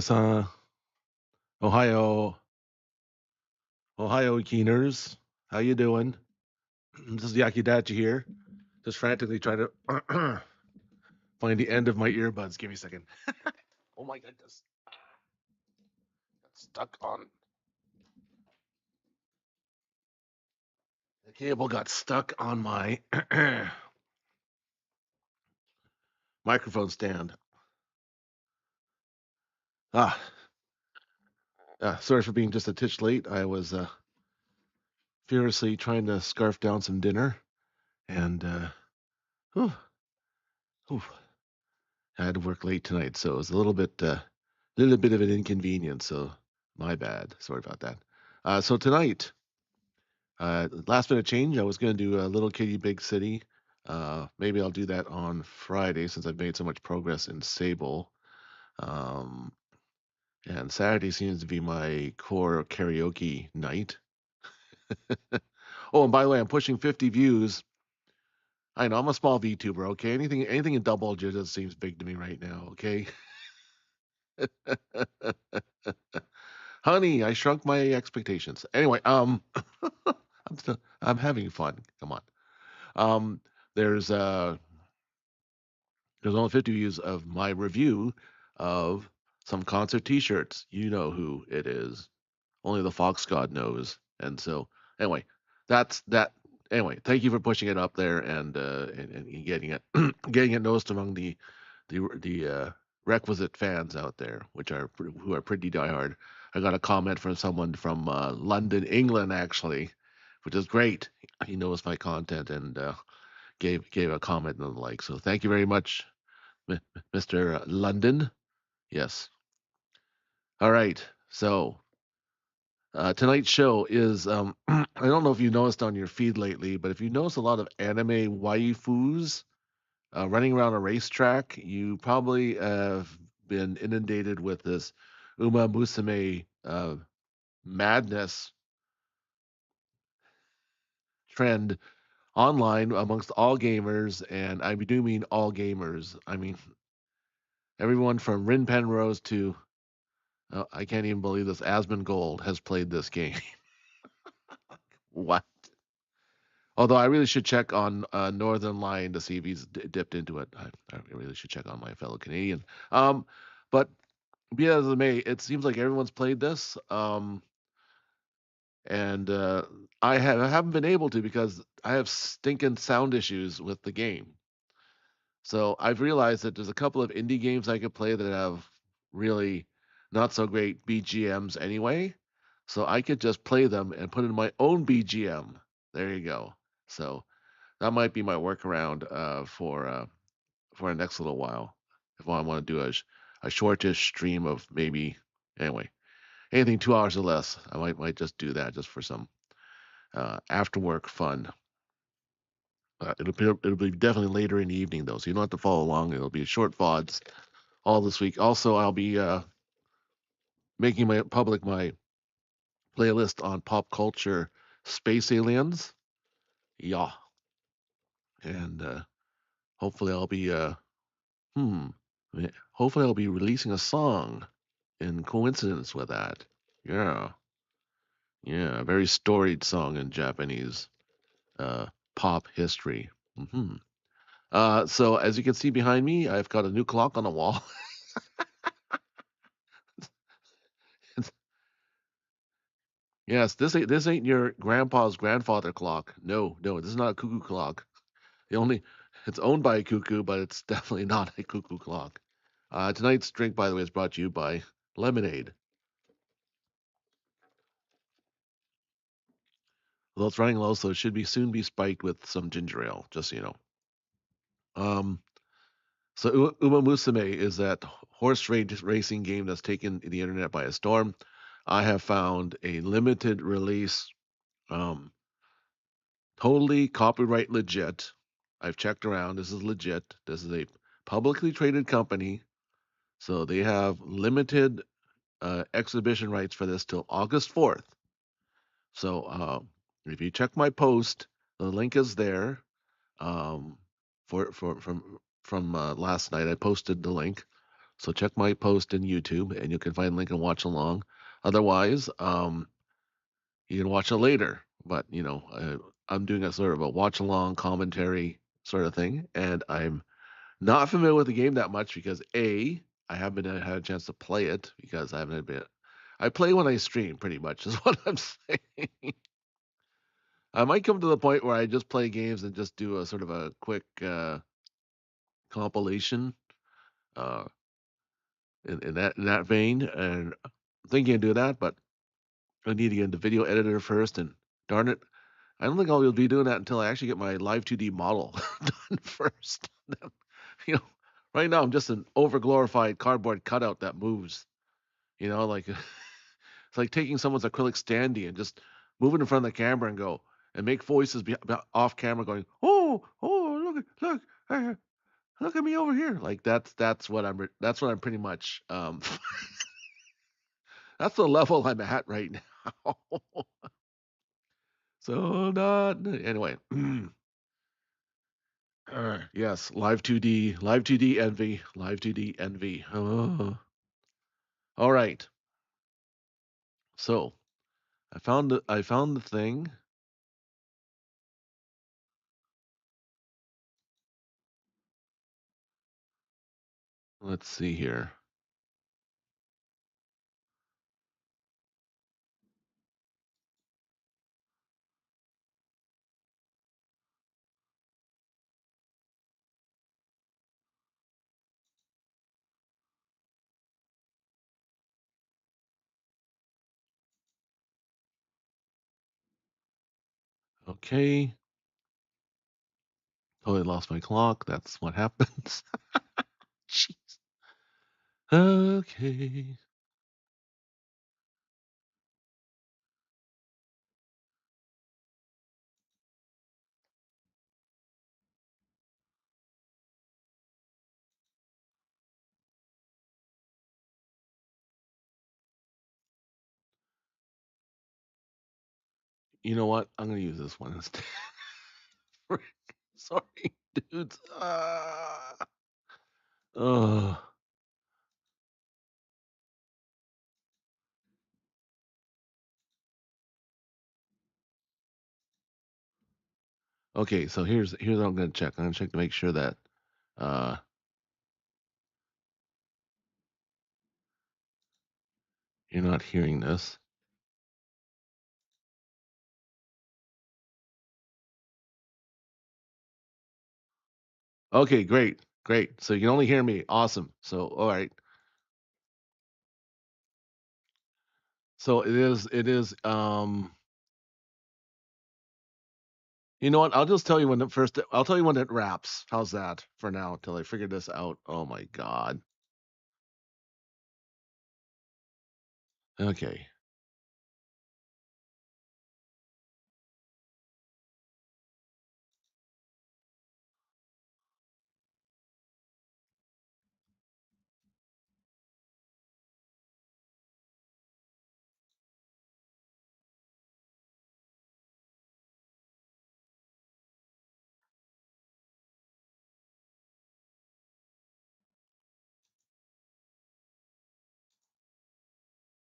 San, Ohio, Ohio Keeners. How you doing? This is Yakidachi here. Just frantically trying to find the end of my earbuds. Give me a second. Oh my goodness. Got stuck on the cable got stuck on my microphone stand. Ah, sorry for being just a titch late. I was furiously trying to scarf down some dinner, and whew, whew, I had to work late tonight, so it was a little bit of an inconvenience. So my bad. Sorry about that. So tonight, last minute change. I was going to do a Little Kitty Big City. Maybe I'll do that on Friday since I've made so much progress in Sable. Um, and Saturday seems to be my core karaoke night. Oh, and by the way, I'm pushing 50 views. I know I'm a small VTuber. Okay, anything in double digits seems big to me right now. Okay. Honey, I shrunk my expectations. Anyway, I'm having fun. Come on. Um, there's uh there's only 50 views of my review of some concert T-shirts. You know who it is. Only the Fox God knows. And so, anyway, that's that. Anyway, thank you for pushing it up there and getting it getting it noticed among the requisite fans out there, who are pretty diehard. I got a comment from someone from London, England, actually, which is great. He knows my content and gave a comment and the like. So thank you very much, Mr. London. Yes. All right. So tonight's show is I don't know if you noticed on your feed lately, but if you notice a lot of anime waifus running around a racetrack, you probably have been inundated with this Umamusume madness trend online amongst all gamers, and I do mean all gamers. I mean everyone from Rin Penrose to I can't even believe this. Asmongold has played this game. What? Although I really should check on Northern Lion to see if he's dipped into it. I really should check on my fellow Canadian. But be that as it may, it seems like everyone's played this, and I haven't been able to because I have stinking sound issues with the game. So I've realized that there's a couple of indie games I could play that have really not so great BGMs anyway. So I could just play them and put in my own BGM. There you go. So that might be my workaround for the next little while. If I want to do a shortish stream of maybe anyway anything 2 hours or less, I might just do that just for some after work fun. It'll be definitely later in the evening though, so you don't have to follow along. It'll be short VODs all this week. Also, I'll be making my playlist on pop culture space aliens. Yeah, and hopefully I'll be hmm, hopefully I'll be releasing a song in coincidence with that. Yeah, yeah, a very storied song in Japanese uh, pop history. Hmm. So as you can see behind me, I've got a new clock on the wall. Yes, this ain't your grandpa's grandfather clock. No, no, this is not a cuckoo clock. The only It's owned by a cuckoo, but it's definitely not a cuckoo clock. Tonight's drink, by the way, is brought to you by lemonade. Although it's running low, so it should be soon be spiked with some ginger ale. Just so you know. Um, so Umamusume is that racing game that's taken the internet by a storm. I have found a limited release, um, totally copyright legit. I've checked around. This is legit. This is a publicly traded company, so they have limited exhibition rights for this till August 4th. So if you check my post, the link is there. Um, for from last night, I posted the link. So check my post in YouTube, and you can find link and watch along. Otherwise, you can watch it later. But I'm doing a sort of a watch along commentary sort of thing, and I'm not familiar with the game that much because I haven't had a chance to play it because I haven't been. I play when I stream, pretty much is what I'm saying. I might come to the point where I just play games and just do a sort of a quick compilation uh, in that vein, and I'm thinking of doing that, but I need to get into video editor first, and darn it, I don't think I'll be doing that until I actually get my Live 2D model done first. you know, right now I'm just an overglorified cardboard cutout that moves. Like it's like taking someone's acrylic standee and just moving in front of the camera and go and make voices off camera going, oh, look at me over here. Like that's what I'm pretty much that's the level I'm at right now. So not anyway. Yes, live 2D envy, live 2D envy. All right. So I found the thing. Let's see here. Okay. Totally lost my clock. That's what happens. Jeez. Okay. You know what? I'm gonna use this one instead. Sorry, dudes. Uh, okay, so here's what I'm gonna check. I'm gonna check to make sure that uh you're not hearing this. Okay, great, great. So you can only hear me. Awesome. So all right. So it is. You know what? I'll just tell you when it first. I'll tell you when it wraps. How's that for now? Till I figure this out. Oh my god. Okay.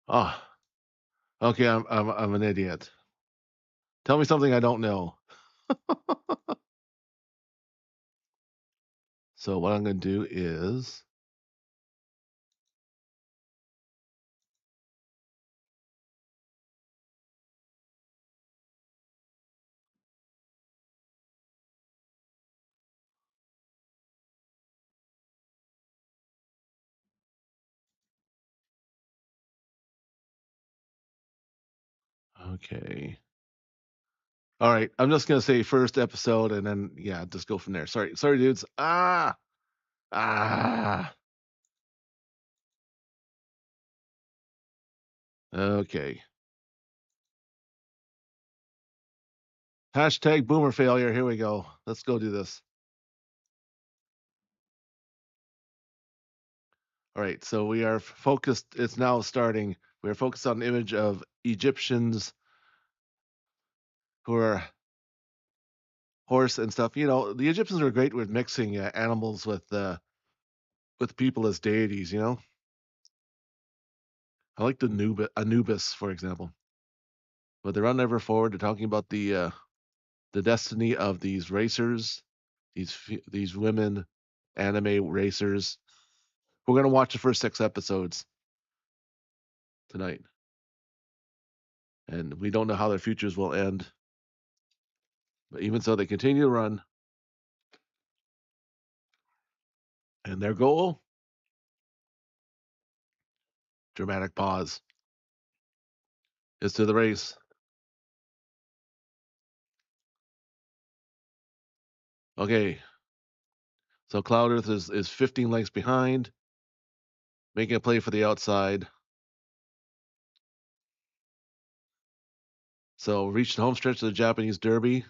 Ah. Okay. I'm an idiot. Tell me something I don't know. So what I'm gonna do is. Okay. All right. I'm just gonna say first episode, and then yeah, just go from there. Sorry, dudes. Ah. Okay. Hashtag boomer failure. Here we go. Let's go do this. All right. So we are focused. It's now starting. We are focused on an image of Egyptians who are horse and stuff. The Egyptians were great with mixing animals with with people as deities, you know? I like the Anubis, for example. But they're never forward. They're talking about the destiny of these racers, these women anime racers. We're gonna watch the first 6 episodes tonight, and we don't know how their futures will end. But even so, they continue to run, and their goal, dramatic pause, is to the race. Okay, so Cloud Earth is 15 lengths behind, making a play for the outside. So reached the home stretch of the Japanese Derby.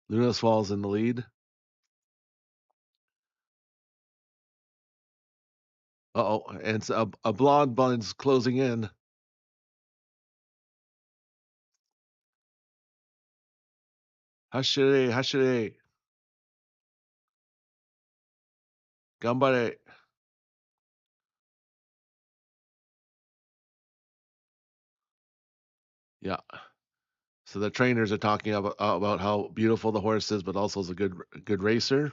Lunas falls in the lead. Uh oh, and it's a blonde bun's closing in. Hashire, hashire, gambare. Yeah. So the trainers are talking about how beautiful the horse is, but also is a good racer.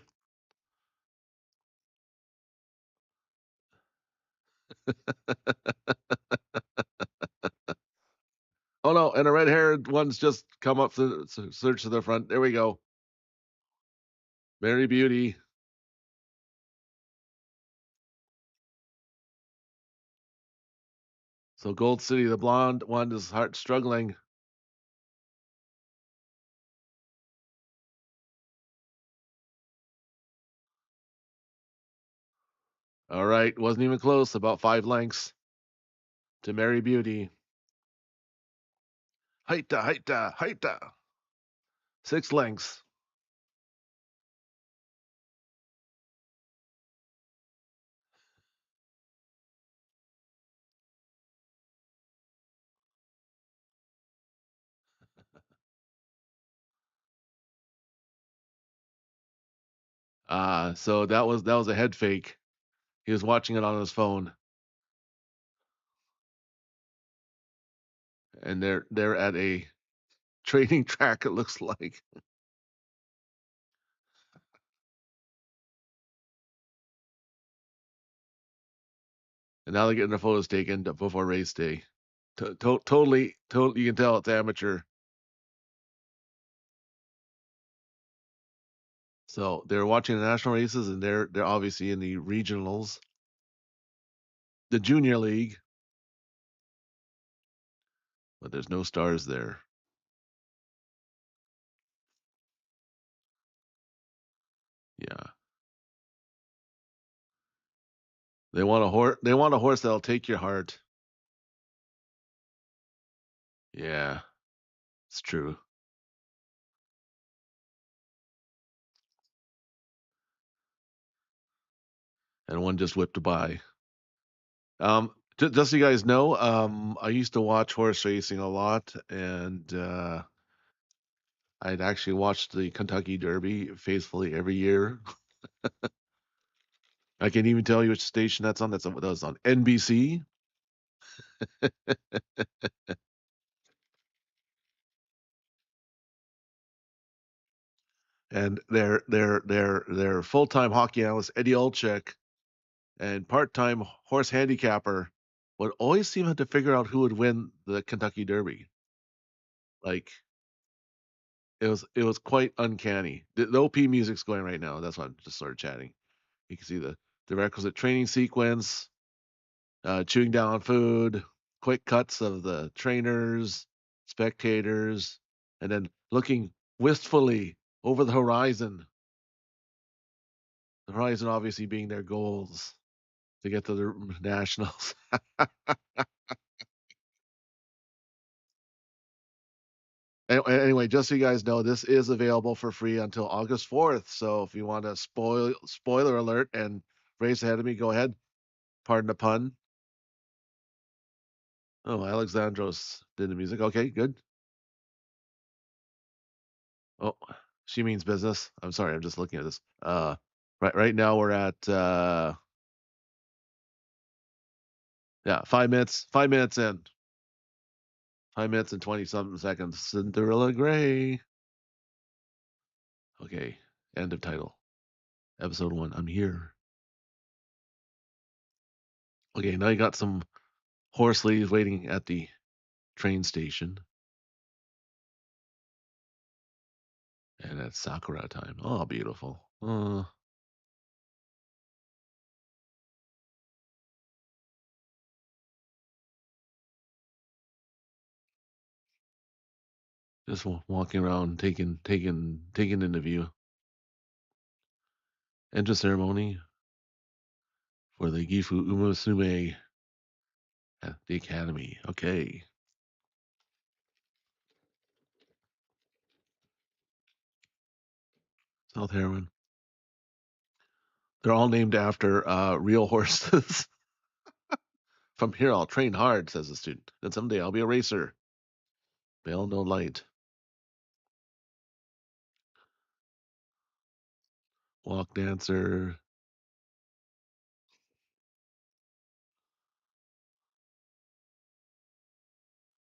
Oh no, and a red-haired one's just come up to search to the front. There we go. Mary Beauty. So Gold City, the blonde one, is heart struggling. All right, wasn't even close. About 5 lengths to Mary Beauty. Haita, haita, haita. 6 lengths. So that was a head fake. He was watching it on his phone, and they're at a training track. It looks like, and now they're getting their photos taken before race day. Totally, you can tell it's amateur. So they're watching the national races, and they're obviously in the regionals, the junior league, but there's no stars there. Yeah, they want a horse. They want a horse that'll take your heart. Yeah, it's true. And one just whipped by. Just so you guys know, I used to watch horse racing a lot, and I'd actually watched the Kentucky Derby faithfully every year. I can even tell you which station that's on. That was on NBC. And their full-time hockey analyst Eddie Olczyk and part-time horse handicapper would always seem to have to figure out who would win the Kentucky Derby. Like it was quite uncanny. The OP music's going right now. That's why I'm just sort of chatting. You can see the requisite training sequence, chewing down food, quick cuts of the trainers, spectators, and then looking wistfully over the horizon. The horizon obviously being their goals to get to the nationals. Anyway, just so you guys know, this is available for free until August 4th. So if you want to spoiler alert and race ahead of me, go ahead. Pardon the pun. Oh, Alexandros did the music. Okay, good. Oh, She means business. I'm sorry, I'm just looking at this. Right now we're at yeah, 5 minutes. 5 minutes in. 5 minutes and 20 something seconds. Cinderella Gray. Okay. End of title. Episode 1. I'm here. Okay, now you got some horse ladies waiting at the train station. And it's Sakura time. Oh, beautiful. Just walking around, taking in the view. Enter ceremony for the Gifu Umamusume at the academy. Okay. South Heroin. They're all named after real horses. From here, I'll train hard, says the student. Then someday I'll be a racer. Bell no light. Walk dancer.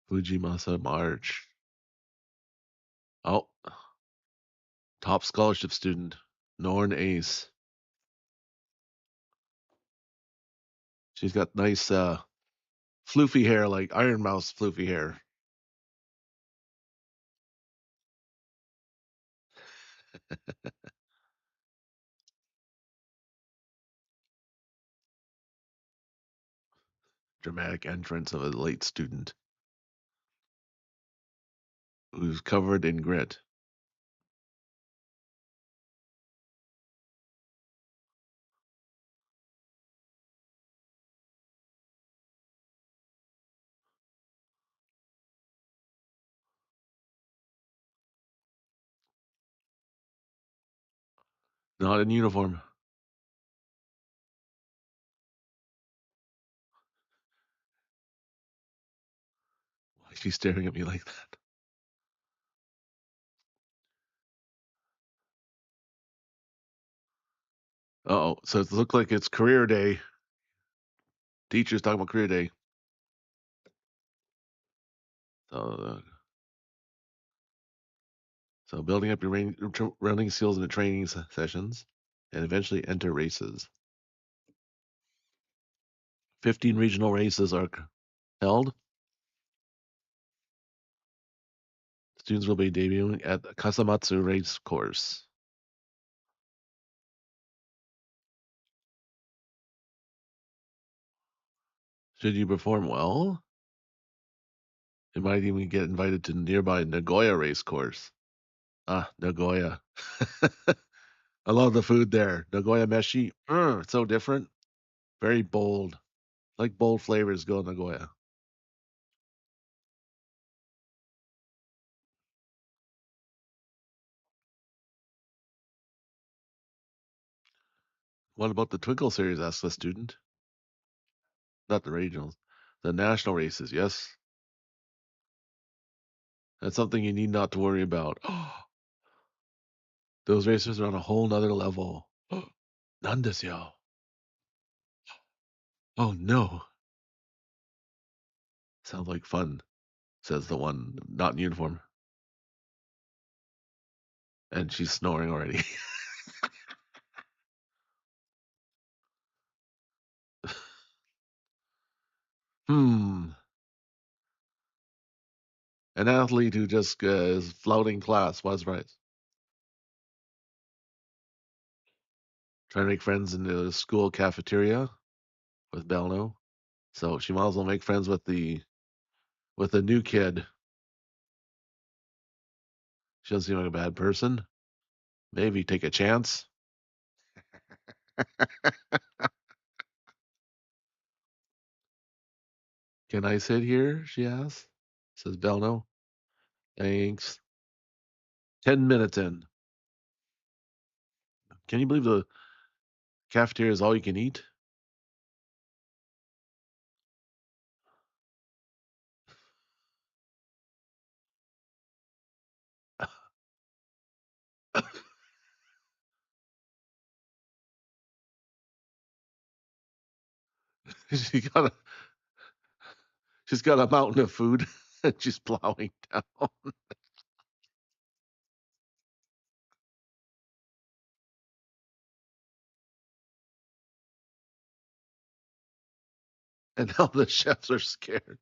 Fujimasa March. Oh, top scholarship student. Norn Ace. She's got nice floofy hair, like Iron Mouse floofy hair. Dramatic entrance of a late student who's covered in grit. Not in uniform. Why is she staring at me like that? Oh, so it looks like it's career day. Teachers talking about career day. So, so building up your running skills in the training sessions, and eventually enter races. 15 regional races are held. Students will be debuting at the Kasamatsu race course. Should you perform well, you might even get invited to the nearby Nagoya race course. Ah, Nagoya. I love the food there. Nagoya meshi. So different. Very bold. Like bold flavors go in Nagoya. What about the Twinkle series? Asks the student. Not the regionals. The national races, yes. That's something you need not to worry about. Those racers are on a whole nother level. Nandesyo. Oh no. Sounds like fun, says the one not in uniform. And she's snoring already. Hmm. An athlete who just is flouting class was right. Trying to make friends in the school cafeteria with Belno. So she might as well make friends with the new kid. She doesn't seem like a bad person. Maybe take a chance. Can I sit here? She asks. Says Belno. Thanks. 10 minutes in. Can you believe the cafeteria is all you can eat? she got a she's got a mountain of food and she's plowing down. And now the chefs are scared.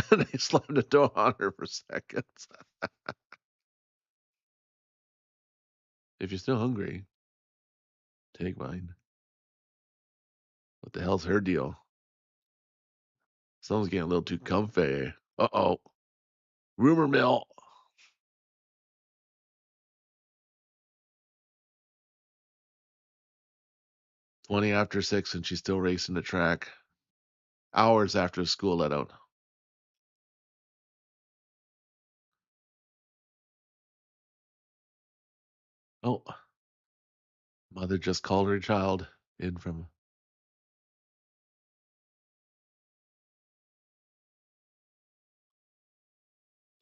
And they slammed the door on her for seconds. If you're still hungry, take mine. What the hell's her deal? Someone's getting a little too comfy. Uh-oh. Rumor mill. 20 after 6 and she's still racing the track. Hours after school let out. Oh, mother just called her child in from.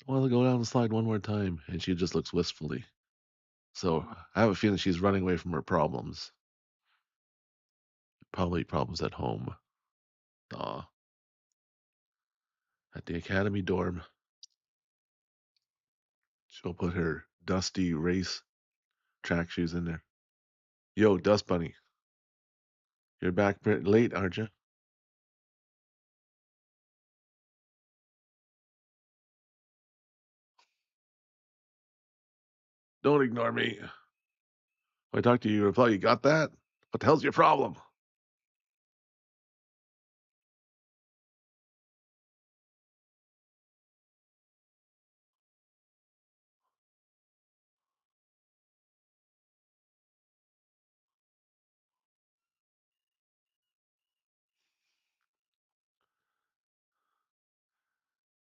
Well, go down the slide one more time. And she just looks wistfully. So I have a feeling she's running away from her problems. Probably problems at home. Aw. At the academy dorm, she'll put her dusty race track shoes in there. Yo, Dust Bunny, you're back late, aren't you? Don't ignore me. When I talk to you, you reply, you got that? What the hell's your problem?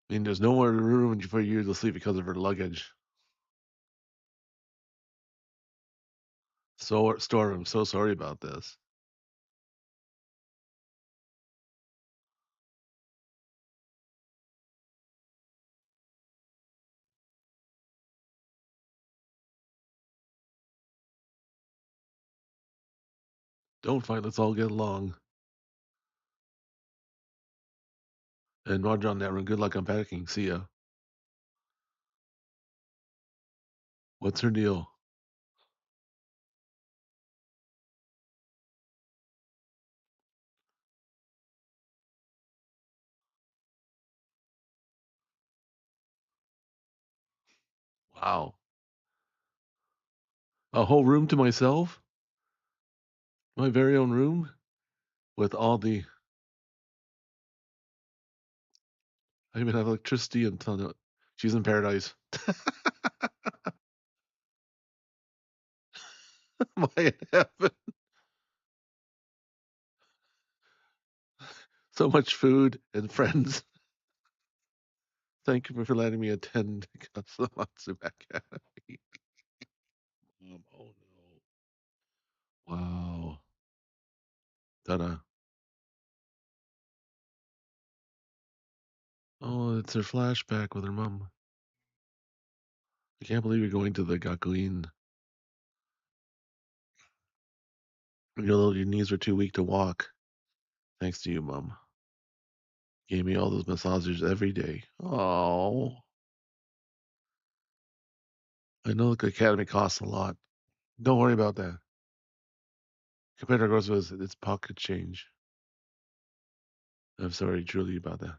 I mean, there's no more room for you to sleep because of her luggage. So, Storm, I'm so sorry about this. Don't fight. Let's all get along. And Roger on that room. Good luck unpacking. See ya. What's her deal? Wow. A whole room to myself? My very own room? With all the. I even have electricity and ton of. She's in paradise. My heaven. So much food and friends. Thank you for letting me attend Umamusume Academy. Oh no. Wow. Ta-da. Oh, it's her flashback with her mom. I can't believe you're going to the Gakuin. Your knees were too weak to walk. Thanks to you, Mom. Gave me all those massages every day. Oh, I know the academy costs a lot. Don't worry about that. Compared to groceries, it's pocket change. I'm sorry, truly, about that.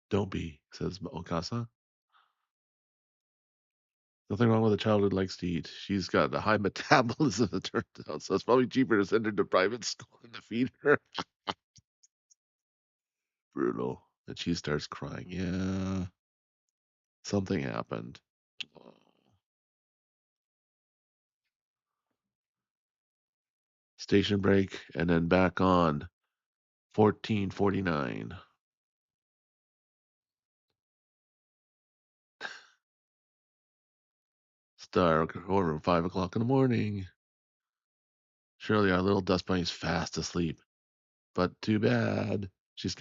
Don't be, says Okasa. Nothing wrong with a child who likes to eat. She's got a high metabolism, it turns out, so it's probably cheaper to send her to private school than to feed her. Brutal. And she starts crying. Yeah, something happened. Oh. Station break, and then back on 1449. Star over 5 o'clock in the morning. Surely our little dust bunny's fast asleep, but too bad. She's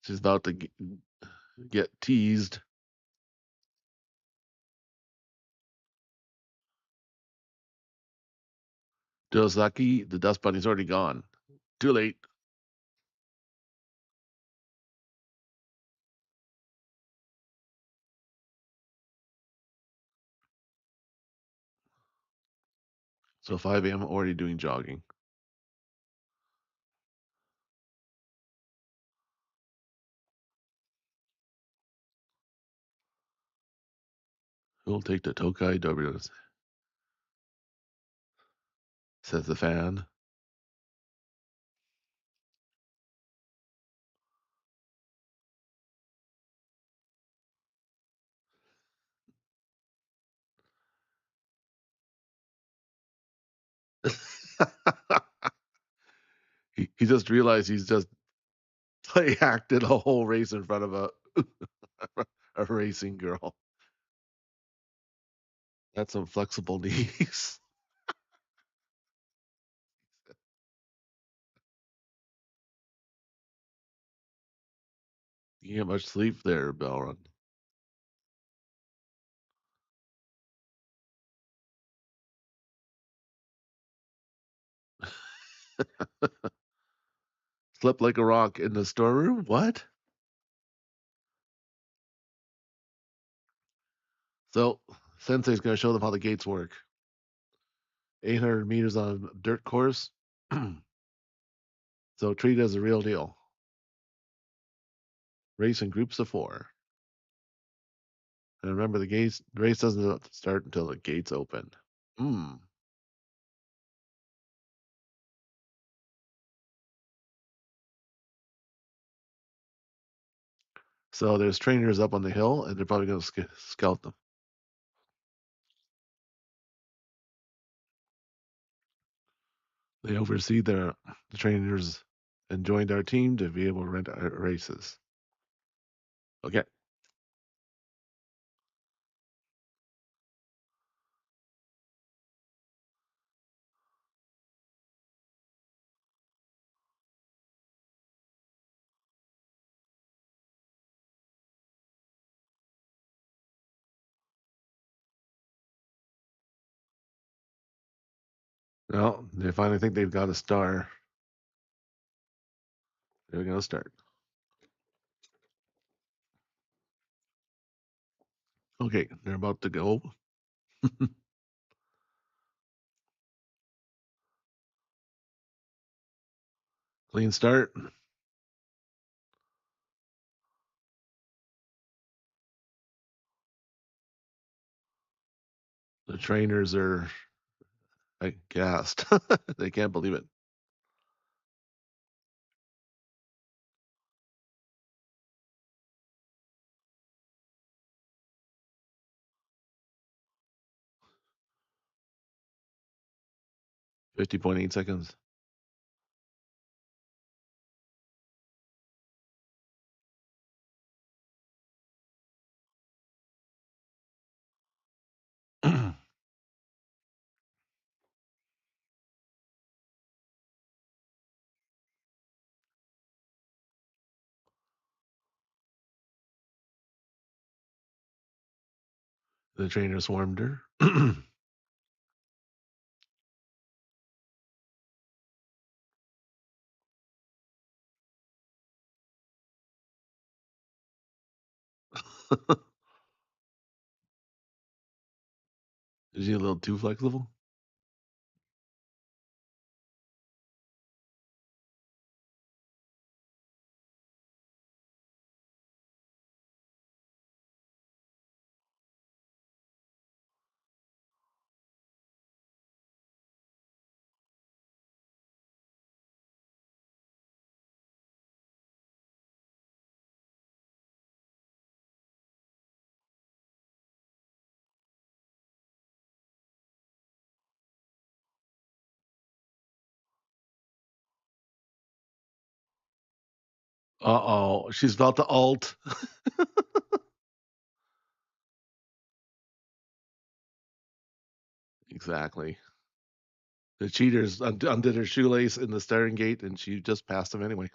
about to get teased. Just lucky the dust bunny's already gone. Too late. So 5 a.m. already doing jogging. Who'll take the Tokai W? Says the fan. He just realized he's just play acted a whole race in front of a racing girl. That's some flexible knees. You get much sleep there, Belrun. Slept like a rock in the storeroom? What? So, Sensei's going to show them how the gates work. 800 meters on a dirt course. So, treat it as a real deal. Race in groups of 4. And remember, the race doesn't start until the gates open. Hmm. So, there's trainers up on the hill, and they're probably going to scout them. They oversee the trainers and joined our team to be able to rent our races. Okay. Well, they finally think they've got a star. They're going to start. Okay, they're about to go. Clean start. The trainers are gassed. They can't believe it. — 50.8 seconds. The trainer swarmed her. Is he a little too flexible? Uh-oh, she's about to alt. Exactly. The cheaters undid her shoelace in the starting gate, and she just passed him anyway.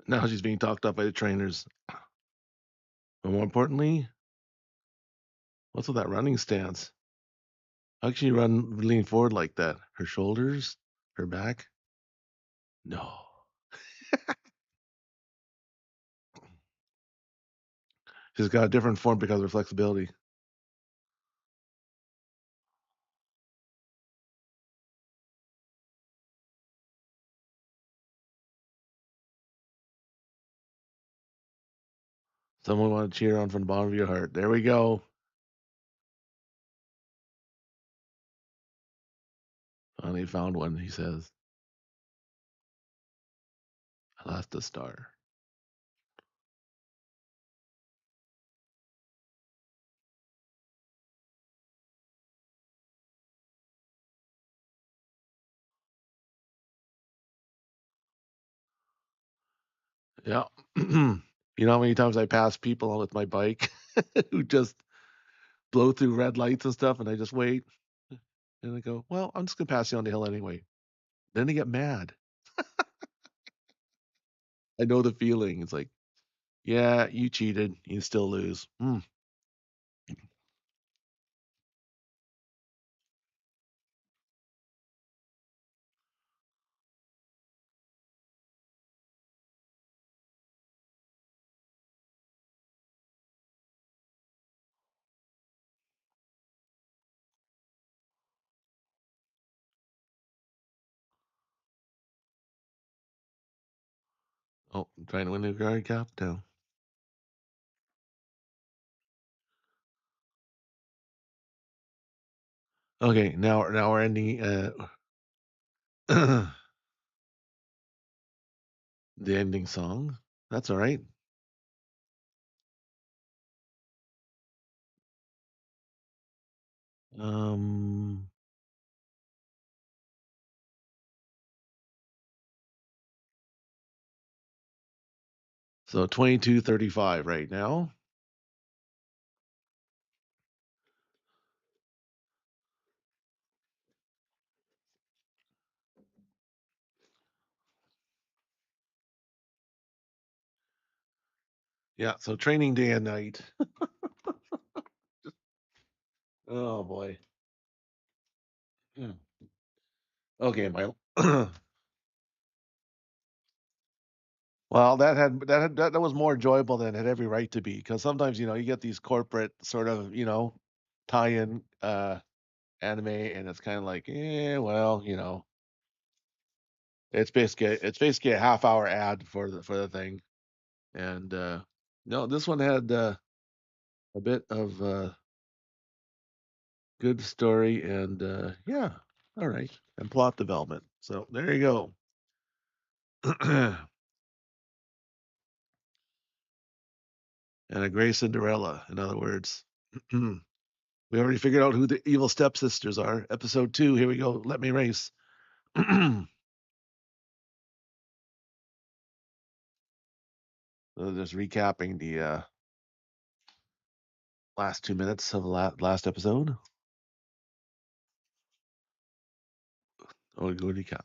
Now she's being talked up by the trainers. But more importantly, what's with that running stance? How can she lean forward like that? Her shoulders? Her back? No. She's got a different form because of her flexibility. Someone want to cheer on from the bottom of your heart. There we go. Finally found one, he says. I lost a star. Yeah. You know how many times I pass people with my bike who just blow through red lights and stuff, and I just wait. And I go, well, I'm just going to pass you on the hill anyway. Then they get mad. I know the feeling. It's like, yeah, you cheated. You still lose. Oh, I'm trying to win the guard cap now. Okay, now we're ending the ending song. That's all right. Um, so 22:35 right now. Yeah, so training day and night. Oh boy. Hmm. Okay, my well, that was more enjoyable than it had every right to be because sometimes you get these corporate sort of tie-in anime and it's kind of like well it's basically a half hour ad for the thing and no this one had a bit of good story and yeah all right and plot development so there you go. And a gray Cinderella, in other words. We already figured out who the evil stepsisters are. Episode 2, here we go. Let me race. Just recapping the last 2 minutes of the last episode. Oh, go recap.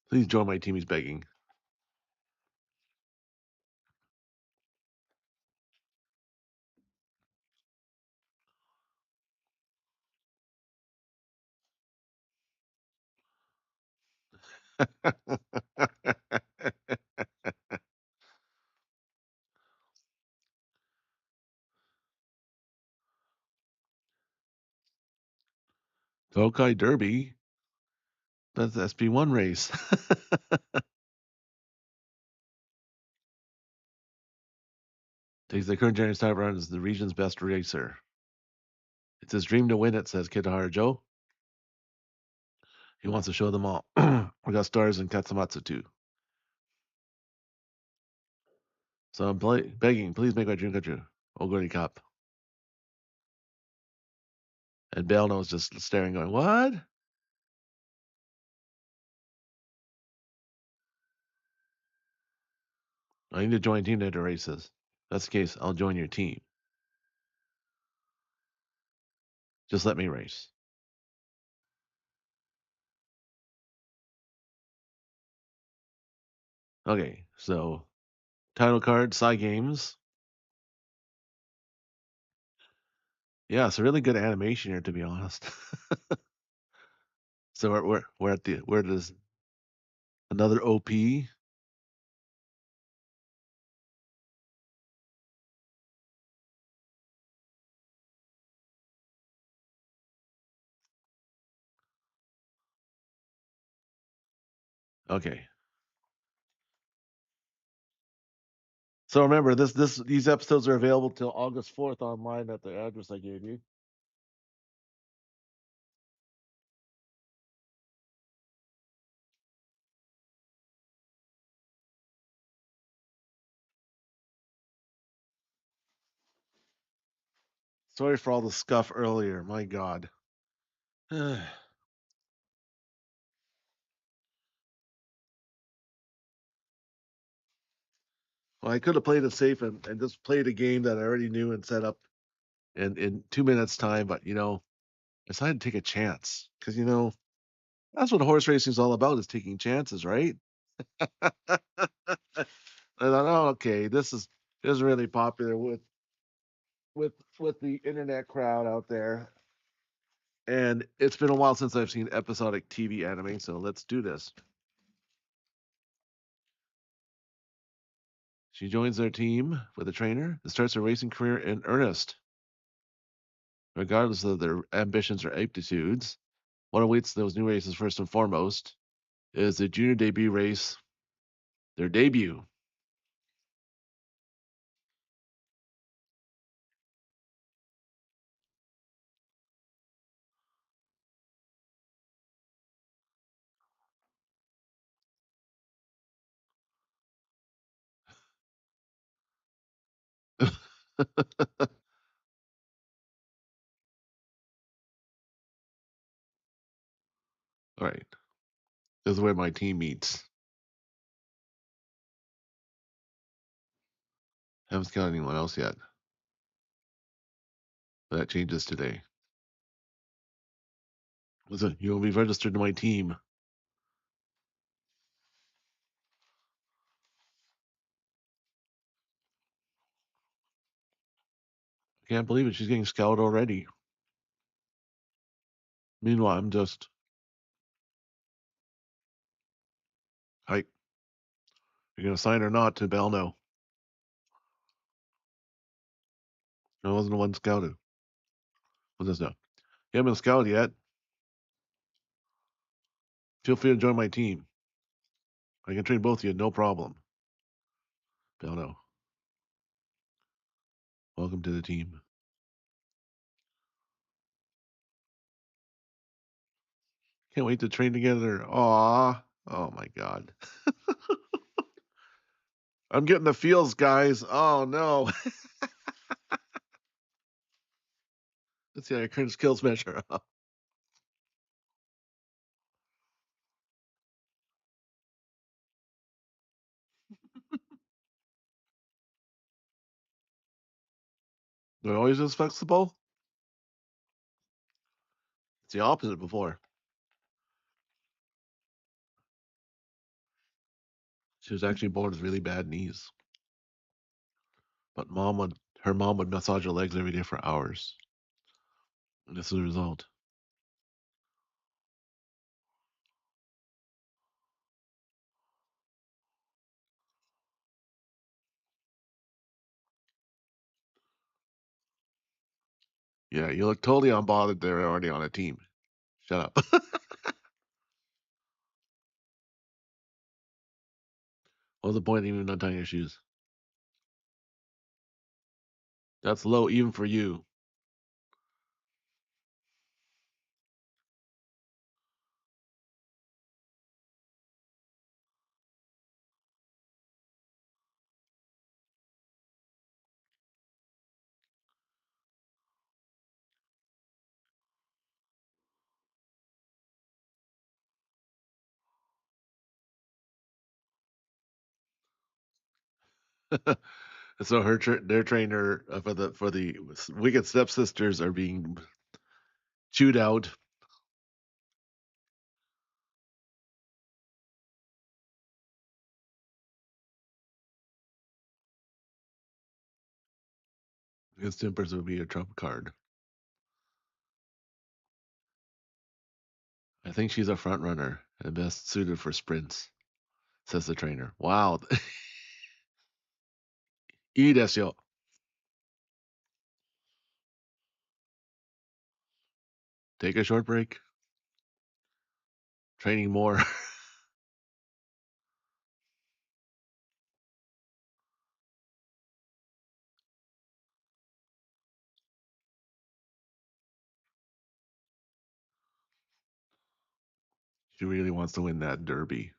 Please join my team. He's begging. Tokai Derby. That's SP1 race. Takes the current generation type run as the region's best racer. It's his dream to win it, says Kitahara Joe. He wants to show them all. We got stars in Katsumatsu too. So I'm begging, please make my dream come true. Oguri Cup. And Belno's just staring, going, what? I need to join Team Data races. If that's the case, I'll join your team. Just let me race. Okay, so title card, Psy Games. Yeah, it's a really good animation here, to be honest. So we're at the where does another OP? Okay. So remember these episodes are available till August 4th online at the address I gave you. Sorry for all the scuff earlier. My God. Well, I could have played it safe and just played a game that I already knew and set up in 2 minutes time, but I decided to take a chance because that's what horse racing is all about, is taking chances, right? I thought, oh, okay, this is really popular with with the internet crowd out there, and it's been a while since I've seen episodic TV anime, so let's do this. She joins their team with a trainer and starts her racing career in earnest. Regardless of their ambitions or aptitudes, what awaits those new races first and foremost is the junior debut race, their debut. All right, this is where my team meets. Haven't scouted anyone else yet, but that changes today. Listen, you will be registered to my team. I can't believe it. She's getting scouted already. Meanwhile, I'm just, hi, you're going to sign or not to Belno. I wasn't the one scouted. What's this now? You haven't been scouted yet. Feel free to join my team. I can train both of you, no problem. Belno, welcome to the team. Can't wait to train together. Aw. Oh my God. I'm getting the feels, guys. Oh no. Let's see how your current skills measure up. They're always this flexible. It's the opposite before. She was actually born with really bad knees. But her mom would massage her legs every day for hours. And this is the result. Yeah, you look totally unbothered. They're already on a team. Shut up. What's the point of even untying your shoes? That's low even for you. So their trainer for the wicked stepsisters are being chewed out. His tempers would be a trump card. I think she's a front runner and best suited for sprints, says the trainer. Wow. Iいですよ. Take a short break. Training more. She really wants to win that derby.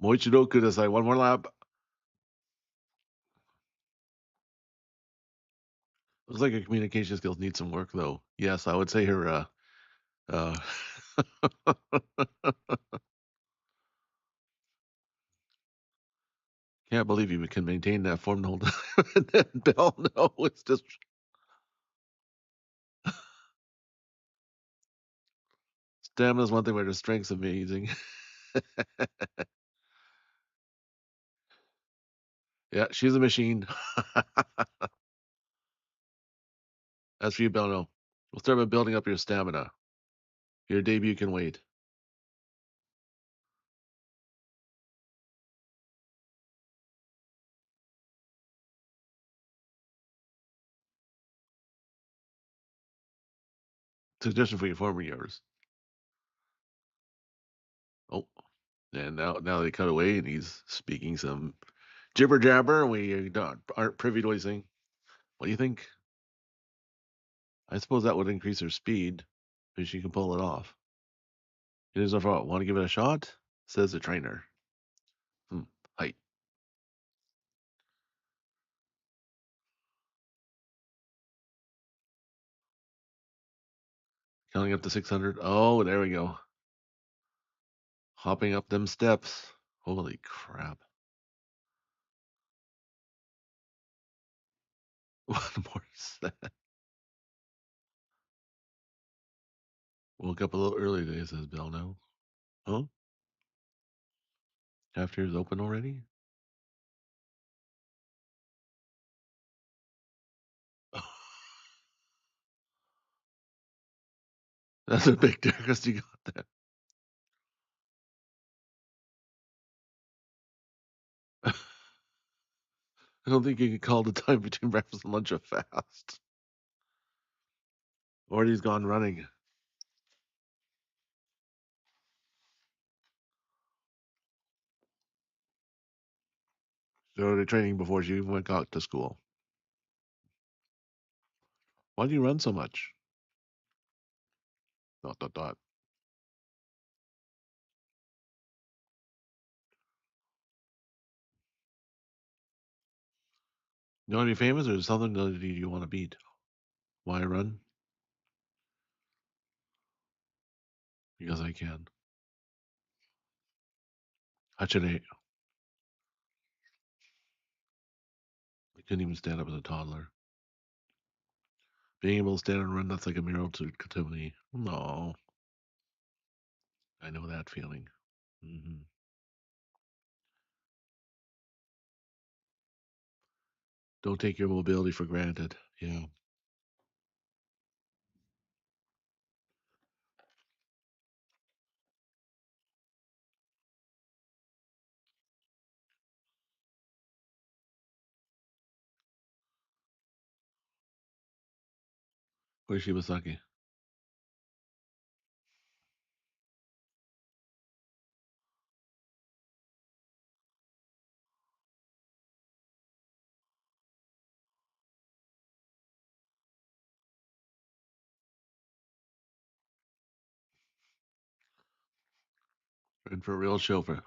Moichiro kudasai. One more lap. Looks like her communication skills need some work, though. Yes, I would say her. Uh, can't believe you can maintain that form the whole time. And then Bell, no, it's just stamina's one thing, but her strength's amazing. Yeah, she's a machine. As for you, Belno, we'll start by building up your stamina. Your debut can wait. Suggestion for your former years. Oh, and now they cut away, and he's speaking some jibber jabber. We aren't privy to anything. What do you think? I suppose that would increase her speed, if she can pull it off. It is a fault. Want to give it a shot? Says the trainer. Hmm. Height. Counting up to 600. Oh, there we go. Hopping up them steps. Holy crap. One more set. Woke up a little early today, says Bell now. Huh? After is open already? That's a big difference you got there. I don't think you can call the time between breakfast and lunch a fast. Or he's gone running. So they're training before she even went out to school. Why do you run so much? Dot dot dot. You want to be famous, or is something that you want to beat? Why run? Because I can. Hachire. I couldn't even stand up as a toddler. Being able to stand and run, that's like a miracle to me. No, I know that feeling. Hmm. Don't take your mobility for granted. Yeah. Where's Shibasaki? And for a real chauffeur.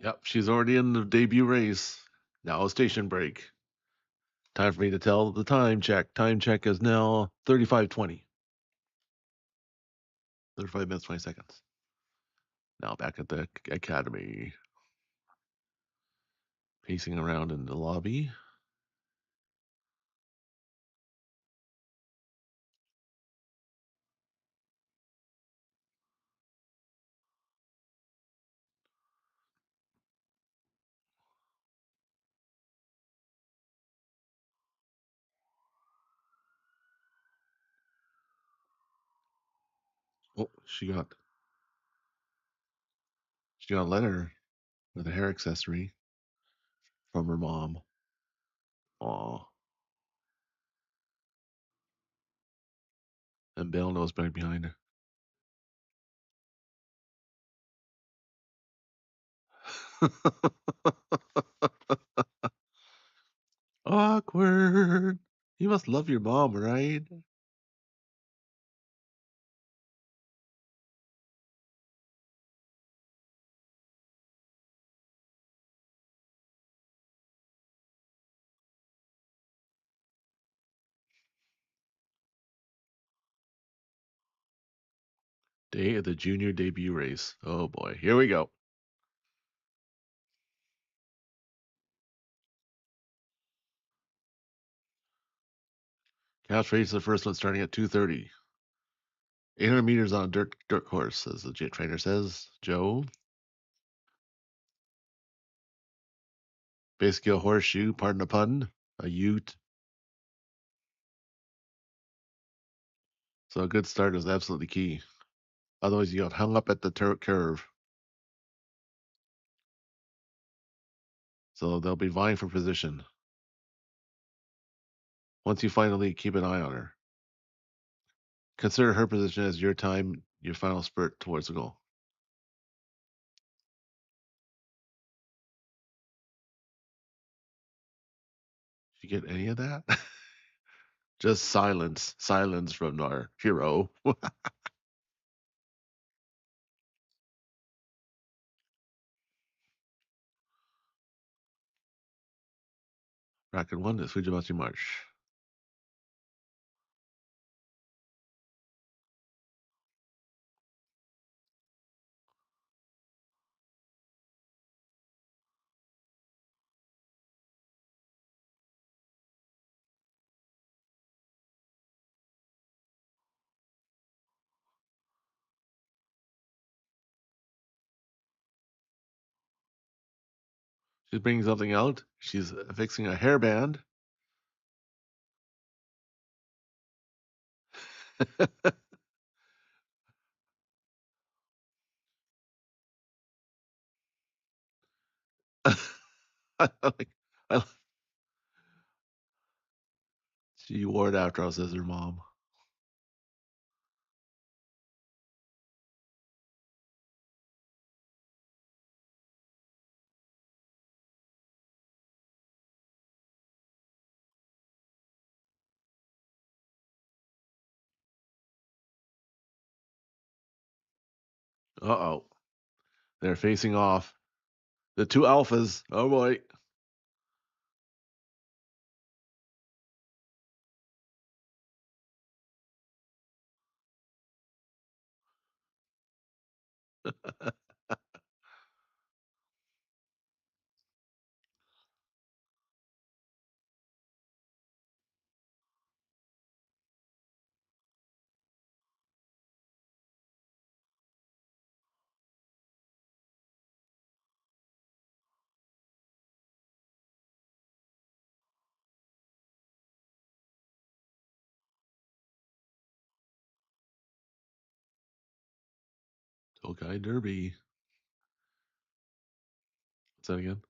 Yep, she's already in the debut race. Now a station break. Time for me to tell the time check. Time check is now 35:20. 35 minutes, 20 seconds. Now back at the academy, pacing around in the lobby. Oh, she got a letter with a hair accessory from her mom. Aw. And Bill knows back behind her. Awkward. You must love your mom, right? Day of the junior debut race. Oh boy, here we go. Couch race, the first one starting at 2:30. 800 meters on a dirt course, as the trainer says. Joe, basically a horseshoe, pardon the pun, a ute. So a good start is absolutely key. Otherwise, you got hung up at the curve. So they'll be vying for position. Once you find a lead, keep an eye on her. Consider her position as your time, your final spurt towards the goal. Did you get any of that? Just silence from our hero. Bracket 1 is Fujimachi March. She's bringing something out. She's fixing a hairband. I like, I, she wore it after us as her mom. Uh-oh. They're facing off. The two alphas. Oh boy. Tokai Derby. What's that again?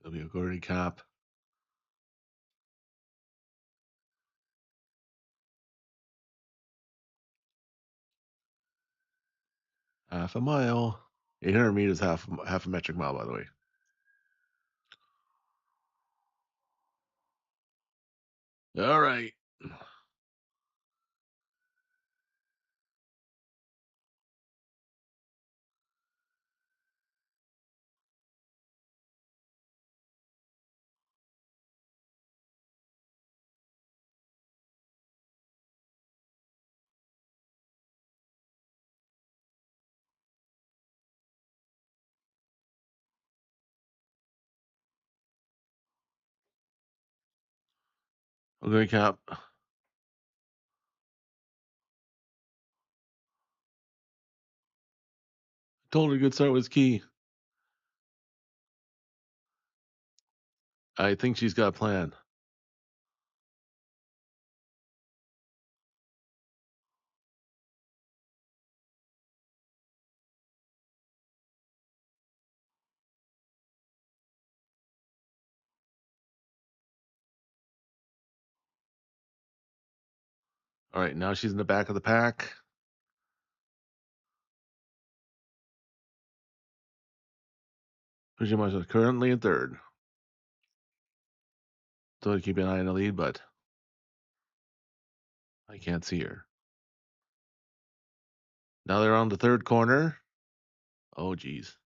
It'll be a Gordy Cap. Half a mile. 800 meters, half a metric mile, by the way. All right. Okay, Cap. Told her good start was key. I think she's got a plan. All right, now she's in the back of the pack. Fujimoto is currently in third. So I keep an eye on the lead, but I can't see her. Now they're on the third corner. Oh, geez.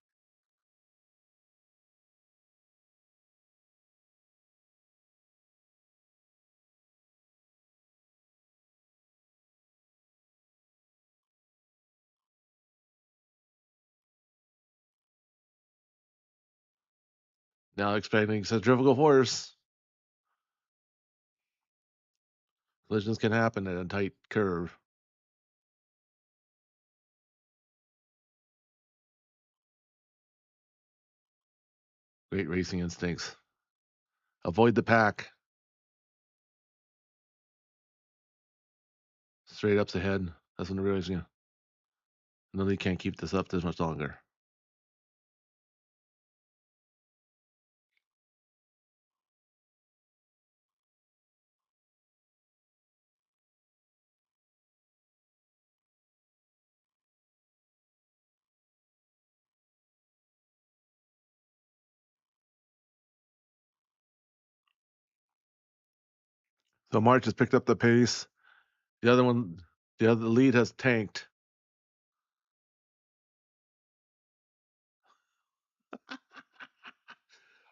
Now expecting centrifugal force. Collisions can happen in a tight curve. Great racing instincts. Avoid the pack. Straight up's ahead. That's when they're realizing no, they can't keep this up this much longer. So March has picked up the pace. The other one, the other lead has tanked.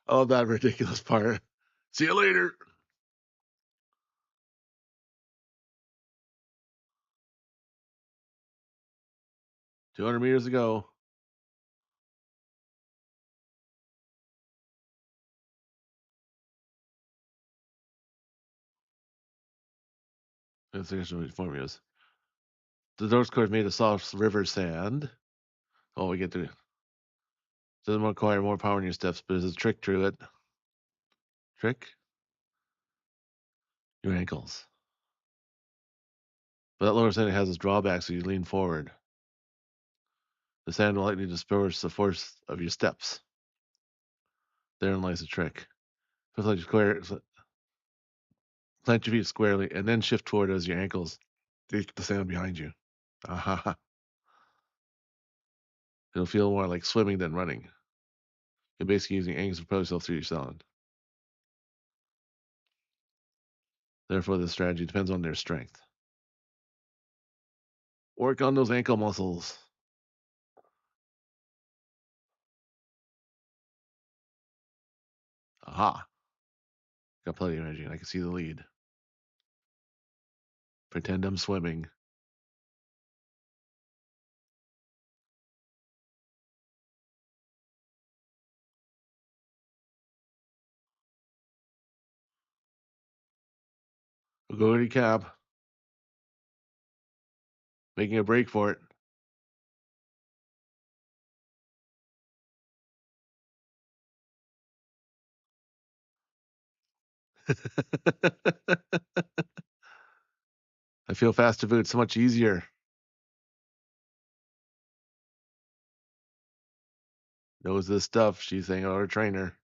Oh, that ridiculous part. See you later. 200 meters to go. That's the formulas. The North course made of soft river sand. Oh, we get to doesn't require more power in your steps, but there's a trick to it. Trick? Your ankles. But that lower sand has its drawbacks, so you lean forward. The sand will likely disperse the force of your steps. Therein lies the trick. Just like square, plant your feet squarely, and then shift forward as your ankles take the sand behind you. Aha. It'll feel more like swimming than running. You're basically using ankles to propel yourself through your sound. Therefore, this strategy depends on their strength. Work on those ankle muscles. Aha. Got plenty of energy, and I can see the lead. Pretend I'm swimming. Go cap. Making a break for it. I feel faster food so much easier. Knows this stuff. She's saying about her trainer.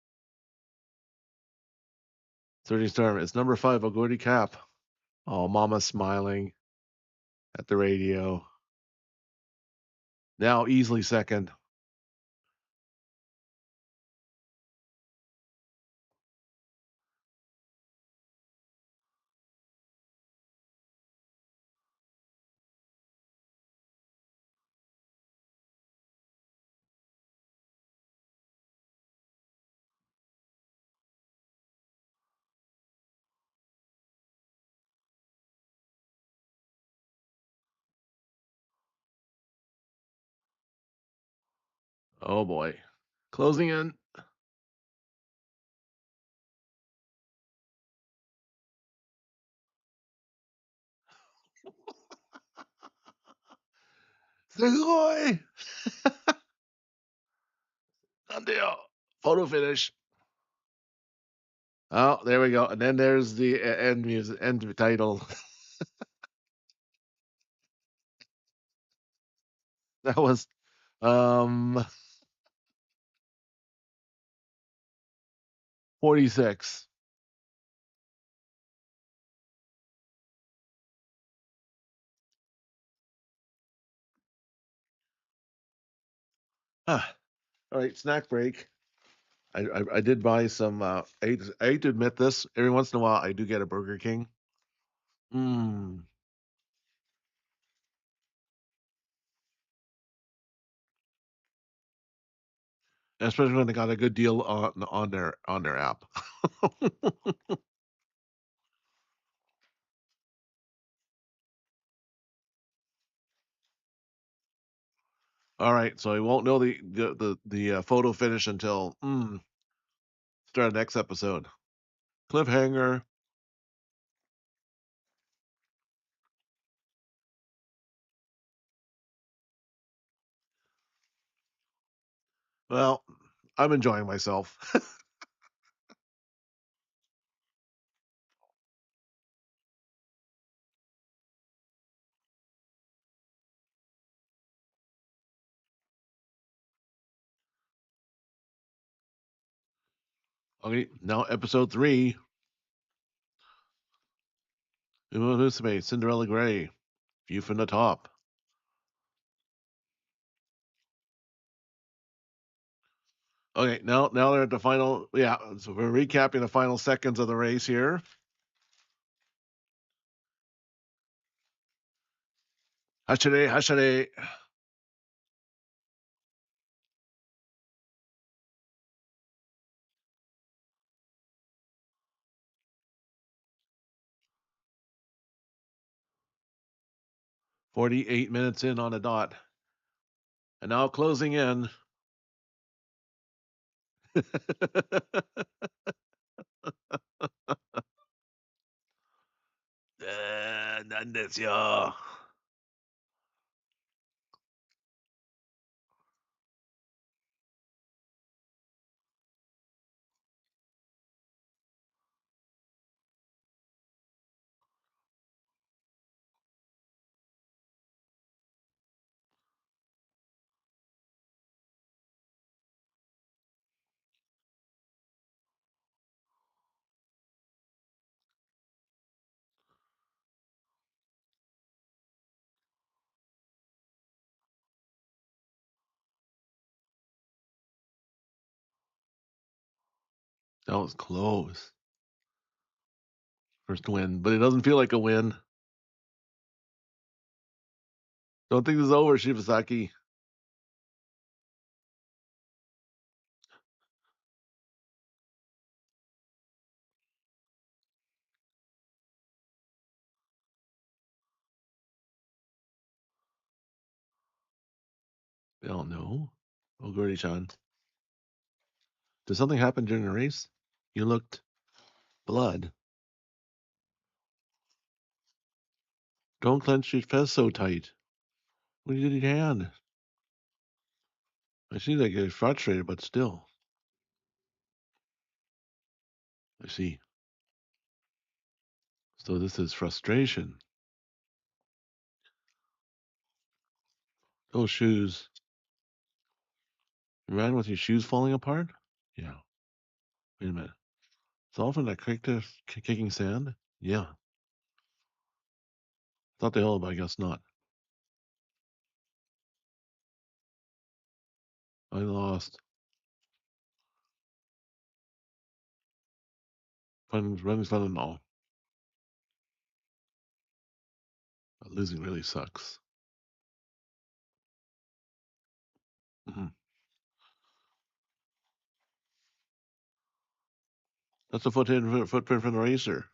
Surging Storm. It's number 5, Ogodi Cap. Oh, Mama's smiling at the radio. Now easily second. Oh boy. Closing in. Sugoi! Nandeyo! Photo finish. Oh, there we go. And then there's the end music, end title. That was um 46. Ah, all right, snack break. I did buy some. I hate to admit this. Every once in a while, I do get a Burger King. Mm. Especially when they got a good deal on their app. All right, so I won't know the photo finish until start of next episode. Cliffhanger. Well, I'm enjoying myself. Okay, now episode 3. Umamusume, Cinderella Gray. View from the top. Okay, now they're at the final. Yeah, so we're recapping the final seconds of the race here. Hashire, hashire. 48 minutes in on the dot. And now closing in. なんですよ。That was close. First win, but it doesn't feel like a win. Don't think this is over, Shibasaki. I don't know. Oh, Gordy-chan. Did something happen during the race? You looked blood. Don't clench your fist so tight. What did your hand? I see that you're frustrated, but still. I see. So this is frustration. Those shoes. You ran with your shoes falling apart? Yeah. Wait a minute. It's all from that kicking sand? Yeah. Thought they all, but I guess not. I lost. Running's fun and all. But losing really sucks. Hmm. That's a footprint from the racer.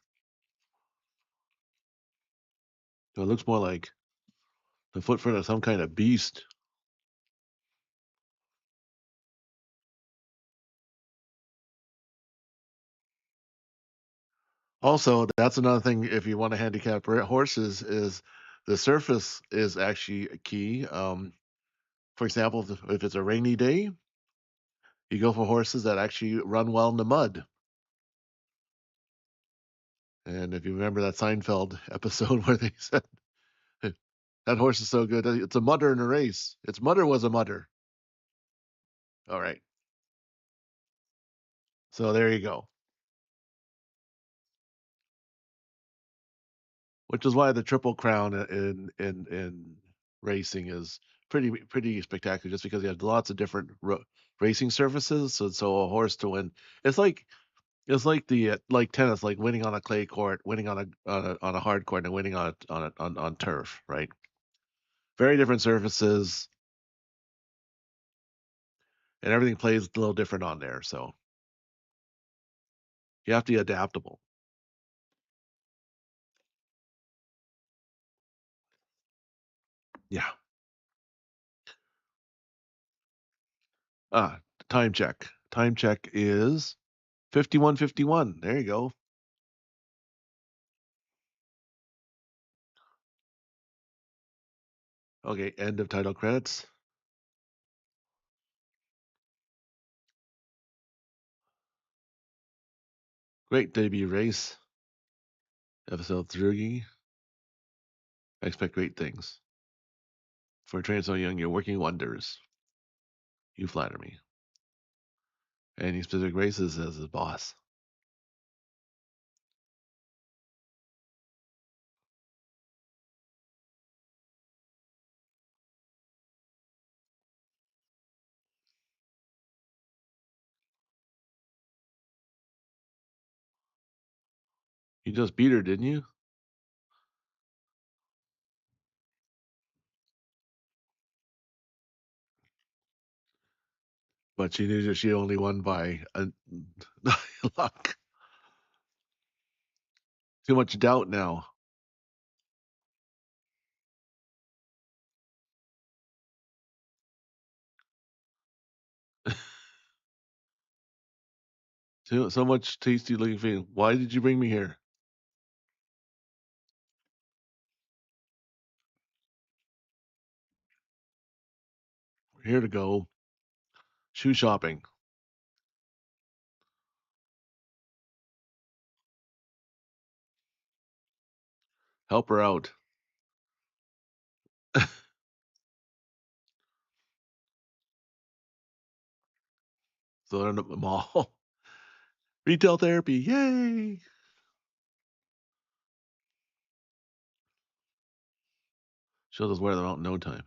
So it looks more like the footprint of some kind of beast. Also, that's another thing if you want to handicap horses is The surface is actually a key. For example, if it's a rainy day, you go for horses that actually run well in the mud. And if you remember that Seinfeld episode where they said that horse is so good, it's a mudder in a race. Its mudder was a mudder. All right. So there you go. Which is why the Triple Crown in racing is pretty spectacular, just because you have lots of different racing surfaces. So a horse to win, it's like it's like the like tennis, like winning on a clay court, winning on a hard court, and winning on turf, right? Very different surfaces, and everything plays a little different on there. So you have to be adaptable. Yeah. Ah, time check. Time check is 51:51. There you go. Okay, end of title credits Great debut race. Episode 3. I expect great things. For a trainer so young, you're working wonders. You flatter me. Any specific races as a boss? You just beat her, didn't you? But she knew that she only won by luck. Too much doubt now. So much tasty looking food. Why did you bring me here? We're here to go shoe shopping. Help her out. So they're in the mall. Retail therapy. Yay. She'll just wear them out in no time.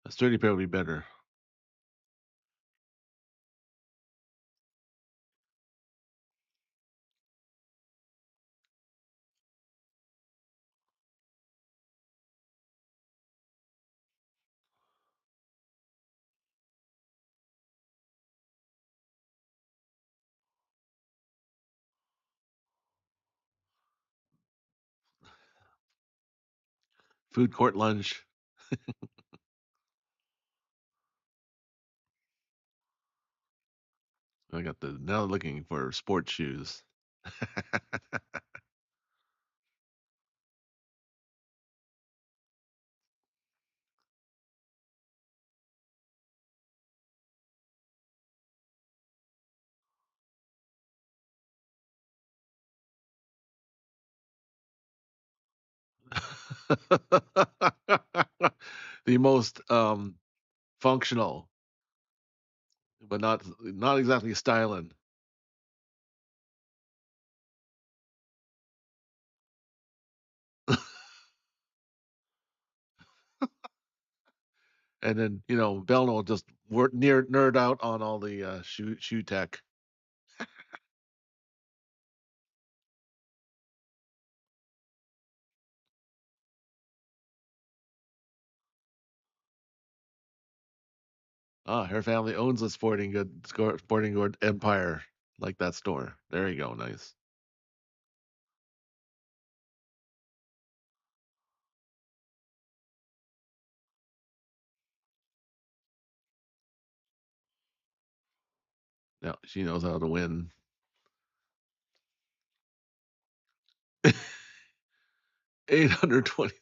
A sturdy pair would be better. Food court lunch. I got the now looking for sports shoes. The most functional, but not exactly styling. And then Belno will just nerd out on all the shoe tech. Ah, her family owns a sporting good empire like that store. There you go, nice. Yeah, she knows how to win. 820.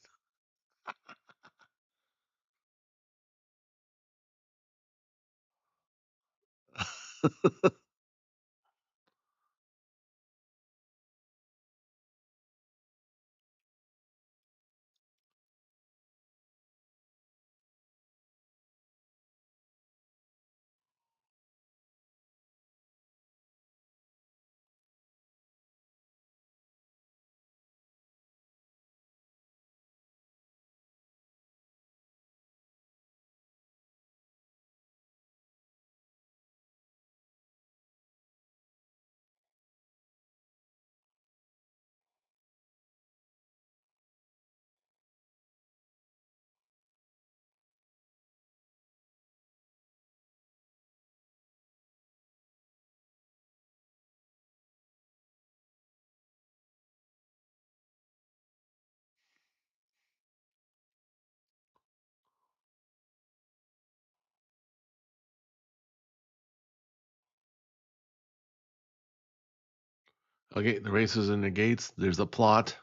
Okay, the race is in the gates. There's a plot.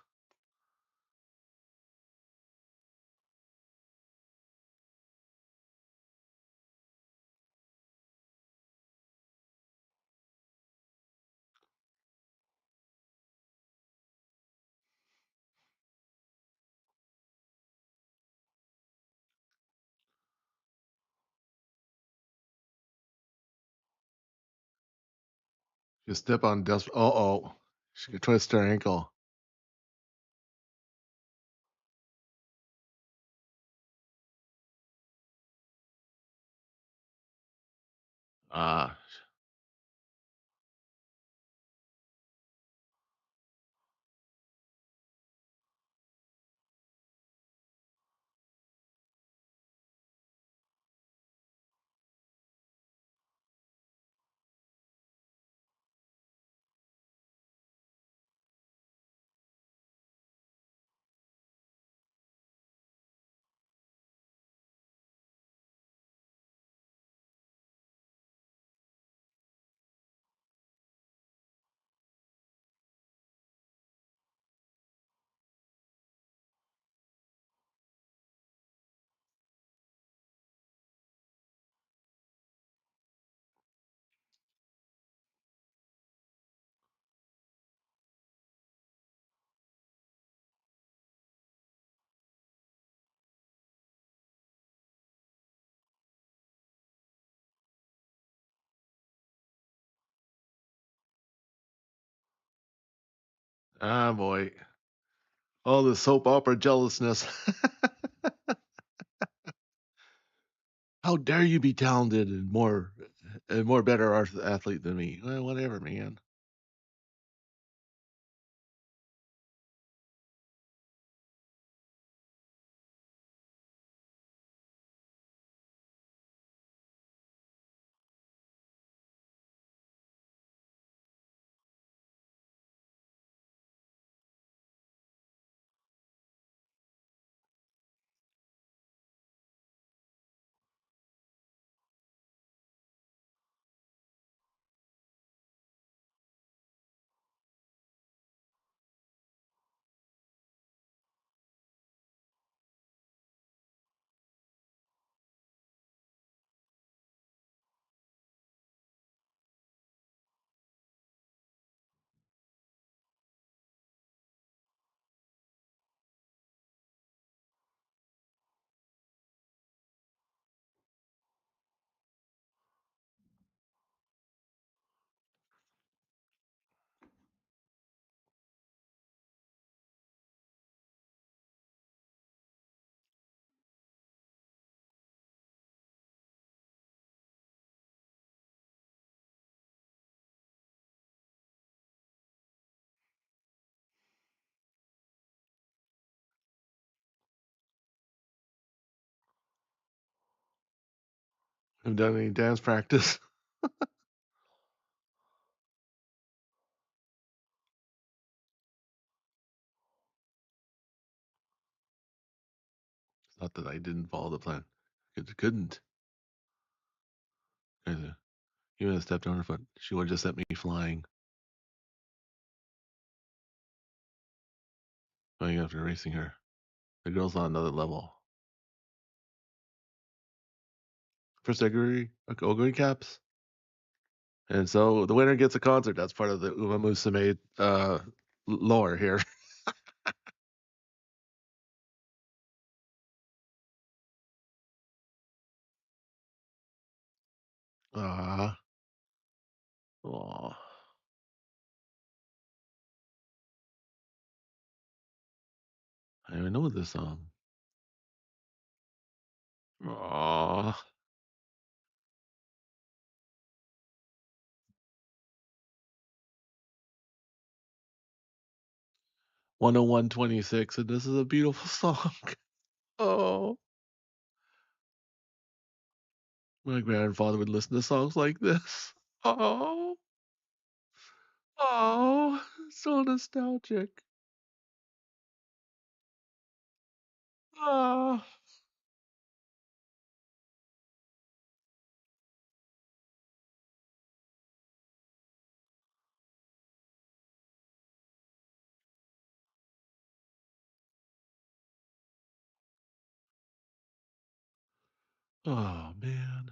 You step on dust. Oh. She could twist her ankle. Ah, boy. Oh, the soap opera jealousness. How dare you be talented and more better athlete than me? Well, whatever, man. Have done any dance practice? It's not that I didn't follow the plan. It couldn't. Even if I stepped on her foot, she would have just sent me flying. going after racing her. The girl's on another level. First Oguri caps. And so the winner gets a concert. That's part of the Umamusume lore here. Ah, aw. I don't even know this song. Aw. 101.26, and this is a beautiful song. Oh, my grandfather would listen to songs like this. Oh, oh, so nostalgic. Ah, oh man.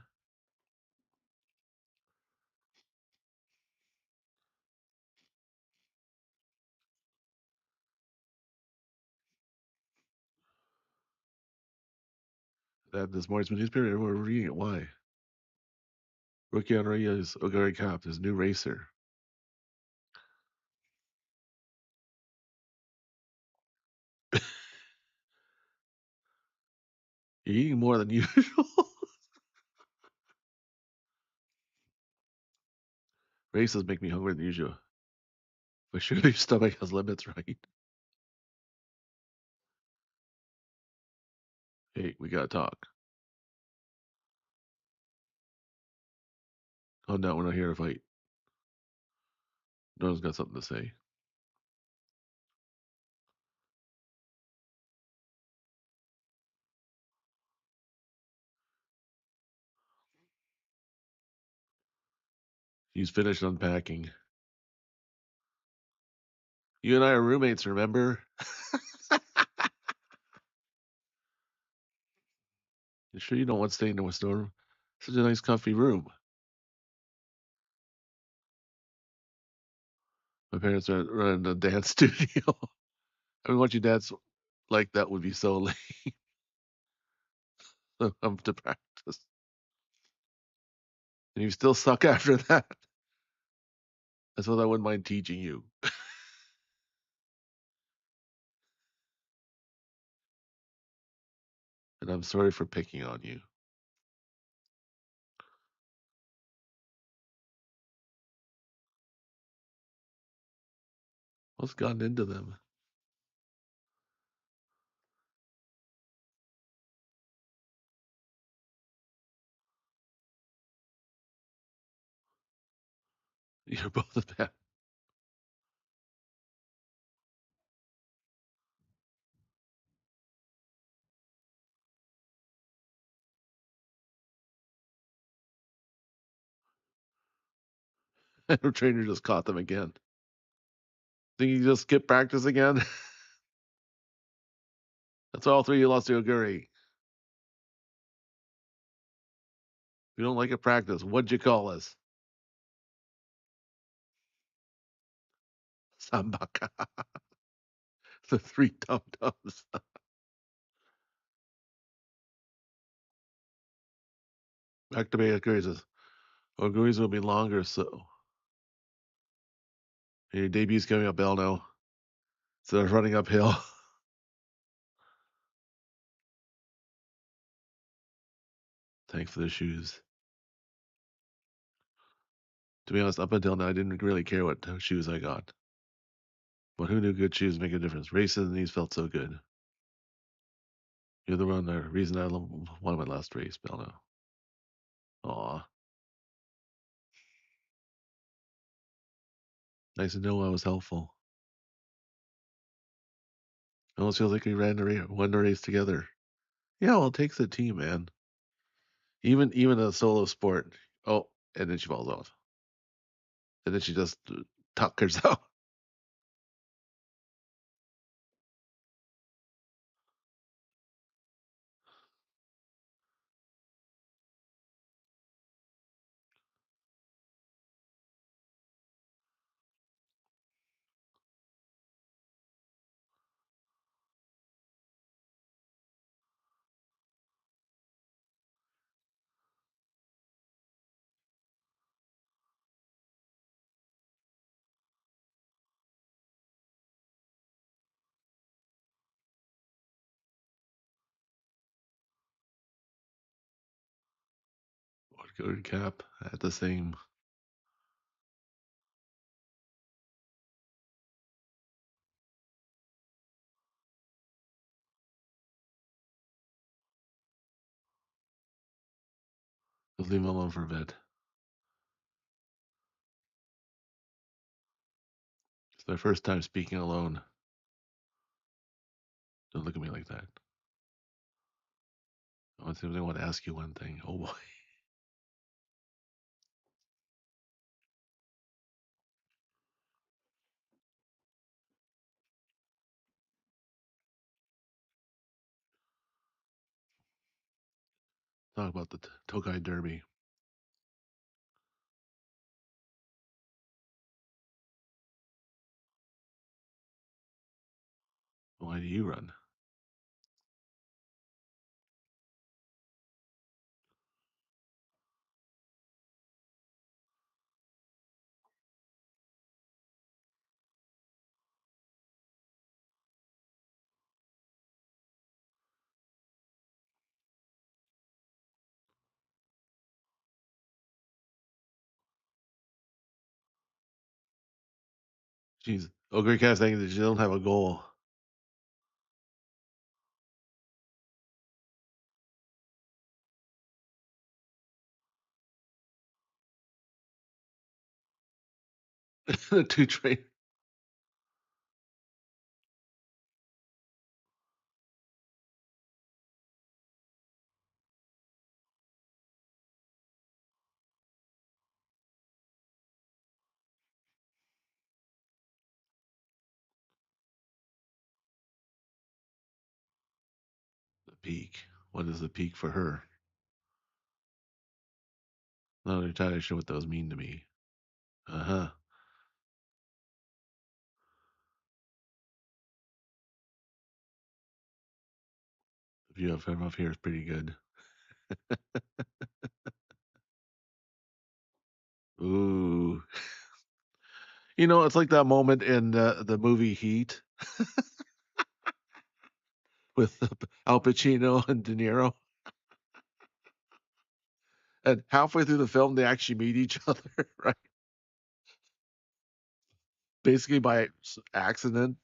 That this morning's newspaper, we're reading it. Why? Rookie on Reyes Ogari Cop, his new racer. You're eating more than usual. Races make me hungrier than usual. But surely your stomach has limits, right? Hey, we gotta talk. Oh no, we're not here to fight. No one's got something to say. He's finished unpacking. You and I are roommates, remember? You sure you don't want to stay in the storm? Such a nice, comfy room. My parents are running a dance studio. I mean, watching dance like that would be so lame. I'm to practice. And you still suck after that. That's what I wouldn't mind teaching you. And I'm sorry for picking on you. What's gotten into them? You're both a bad. And the trainer just caught them again. Think you just skip practice again? That's all three you lost to Oguri. You don't like a practice. What'd you call us? Sambaka. The three dum dums. Back to Oguri says, Oguri's will be longer, so. Your debut's coming up, Elno. So they're running uphill. Thanks for the shoes. To be honest, up until now, I didn't really care what shoes I got. But who knew good shoes make a difference? Races and these felt so good. You're the one, the reason I won my last race, Belno. Aw. Nice to know I was helpful. It almost feels like we won the race together. Yeah, well, it takes a team, man. Even a solo sport. Oh, and then she falls off. And then she just tuckers out. Good cap at the same. Just leave him alone for a bit. It's my first time speaking alone. Don't look at me like that. I want to ask you one thing. Oh boy. Talk about the Tokai Derby. Why do you run? Jeez. Ogre Cat saying that you don't have a goal. The two train. The peak. What is the peak for her? Not entirely sure what those mean to me. Uh huh. The view of him up here is pretty good. Ooh. You know, it's like that moment in the movie Heat with Al Pacino and De Niro. And halfway through the film, they actually meet each other, right? Basically by accident.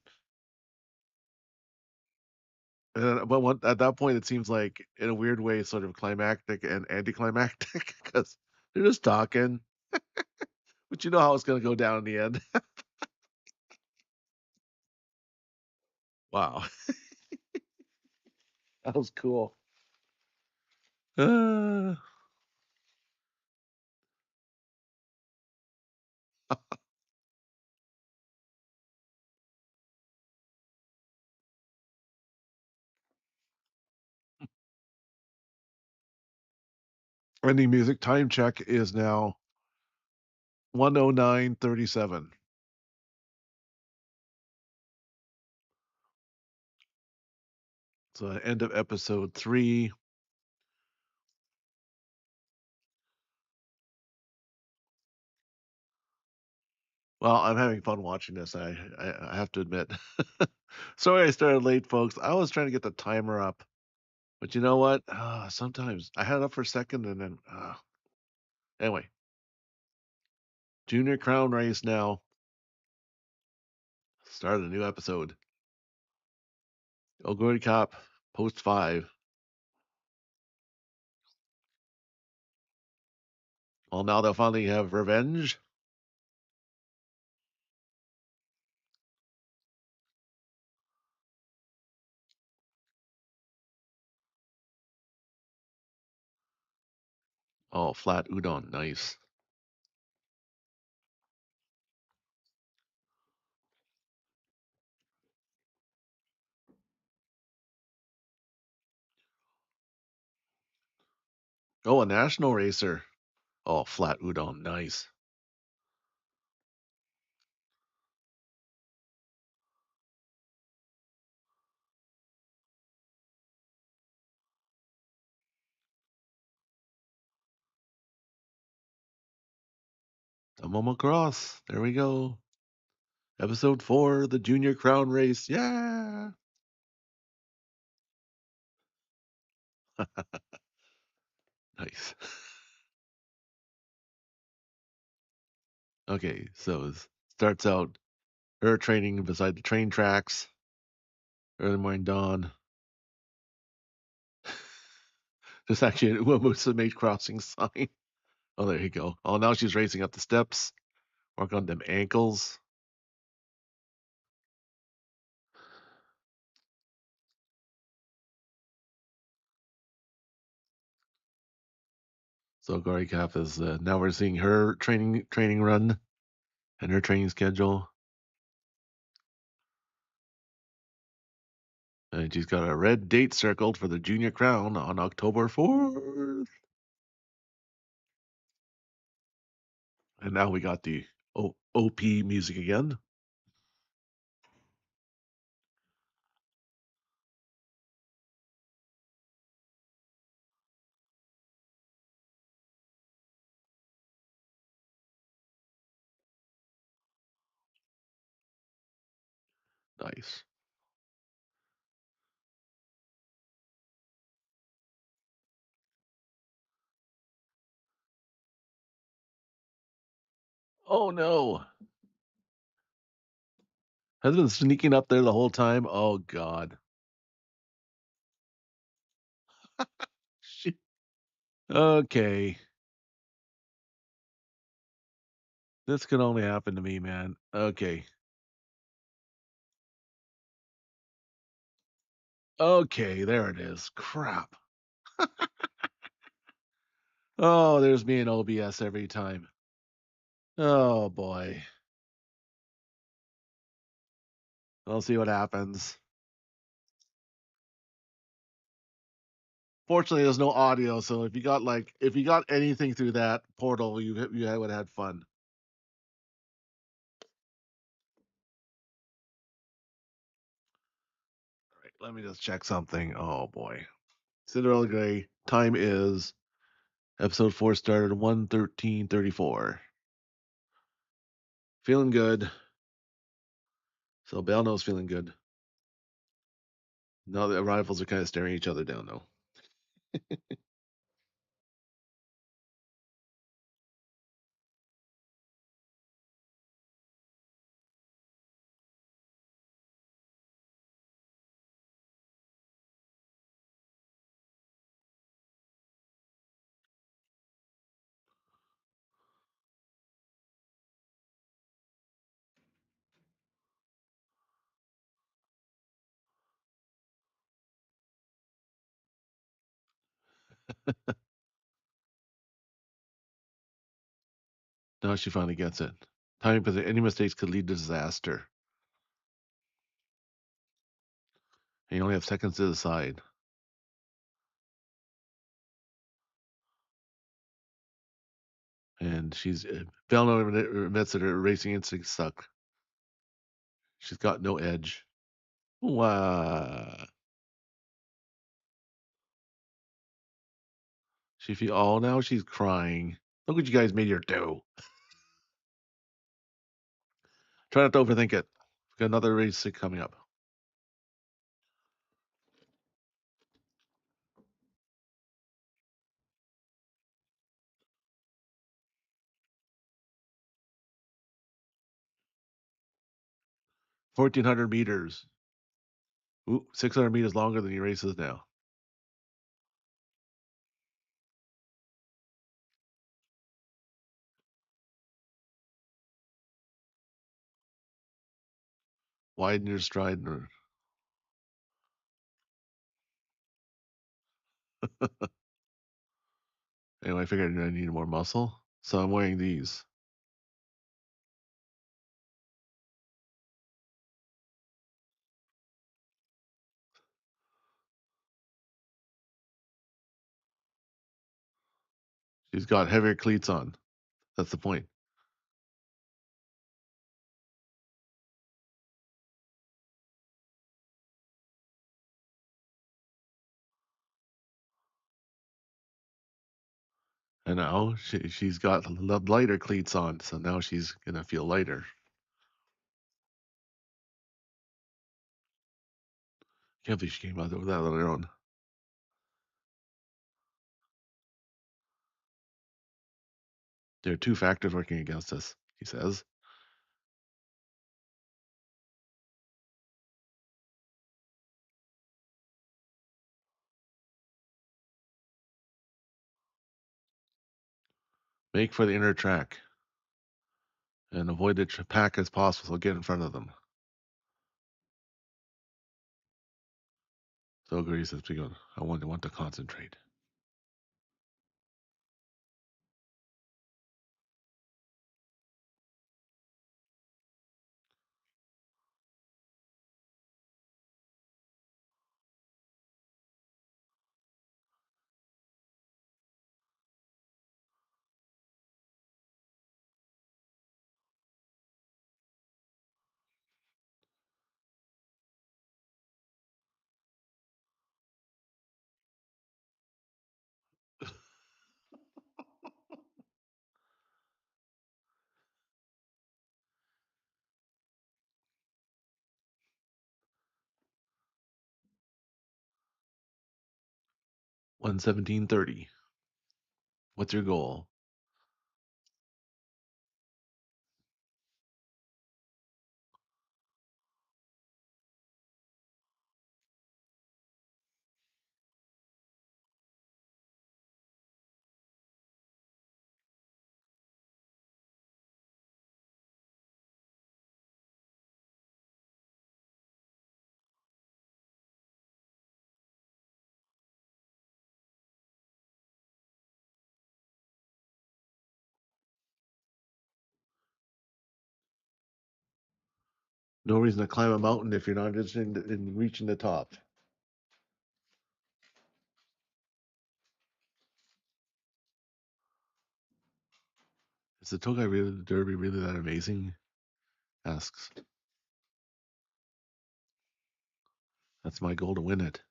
At that point, it seems like, in a weird way, sort of climactic and anticlimactic because they're just talking, but you know how it's going to go down in the end. Wow, that was cool. Uh, Ending music time check is now 109:37. So end of episode 3. Well, I'm having fun watching this. I have to admit. Sorry I started late, folks. I was trying to get the timer up, but you know what? Sometimes I had it up for a second and then anyway, Junior Crown Race now. Started a new episode. Oh, good cop. Post 5. Well, now they'll finally have revenge. Oh, flat udon. Nice. Oh, a national racer. Oh, flat udon. Nice. The Momo Cross. There we go. Episode 4, the Junior Crown Race. Yeah. Nice. Okay, so it starts out her training beside the train tracks, early morning dawn. There's actually an Umamusume crossing sign. Oh, there you go. Oh, now she's racing up the steps. Work on them ankles. So Gory Calf is now we're seeing her training run and her training schedule. And she's got a red date circled for the junior crown on October 4th. And now we got the OP music again. Nice. Oh no. Has been sneaking up there the whole time. Oh god. Shit. Okay. This can only happen to me, man. Okay. Okay, there it is. Crap. Oh, there's me in OBS every time. Oh boy. I'll see what happens. Fortunately, there's no audio, so if you got anything through that portal, you would have had fun. All right, let me just check something. Oh boy. Cinderella Gray. Time is episode 4 started 1:13:34. Feeling good. So Belle knows feeling good. Now the rivals are kind of staring each other down though. Now she finally gets it. Timing, but any mistakes could lead to disaster. And you only have seconds to decide. And Belle admits that her racing instincts suck. She's got no edge. Wow. Oh, now she's crying. Look what you guys made her do. Try not to overthink it. We've got another race coming up. 1,400 meters. Ooh, 600 meters longer than he races now. Widen your stride. Anyway, I figured I needed more muscle. So I'm wearing these. She's got heavier cleats on. That's the point. And now she's got lighter cleats on. So now she's going to feel lighter. Can't believe she came out with that on her own. There are two factors working against us. he says. Make for the inner track and avoid the pack as possible so get in front of them. So Gary says, I want to concentrate. One 17:30. What's your goal? No reason to climb a mountain if you're not interested in reaching the top. Is the Togai Derby really that amazing? Asks. That's my goal to win it.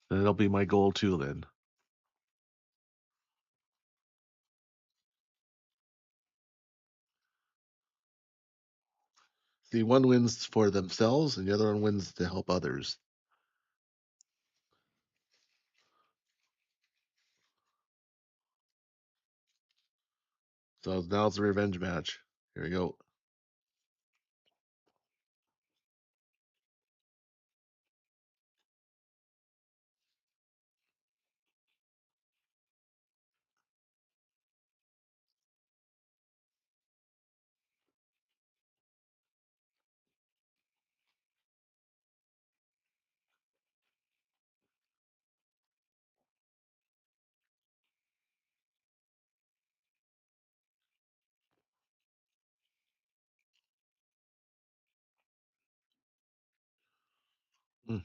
That'll be my goal too then. See, one wins for themselves and the other one wins to help others. So now it's a revenge match. Here we go.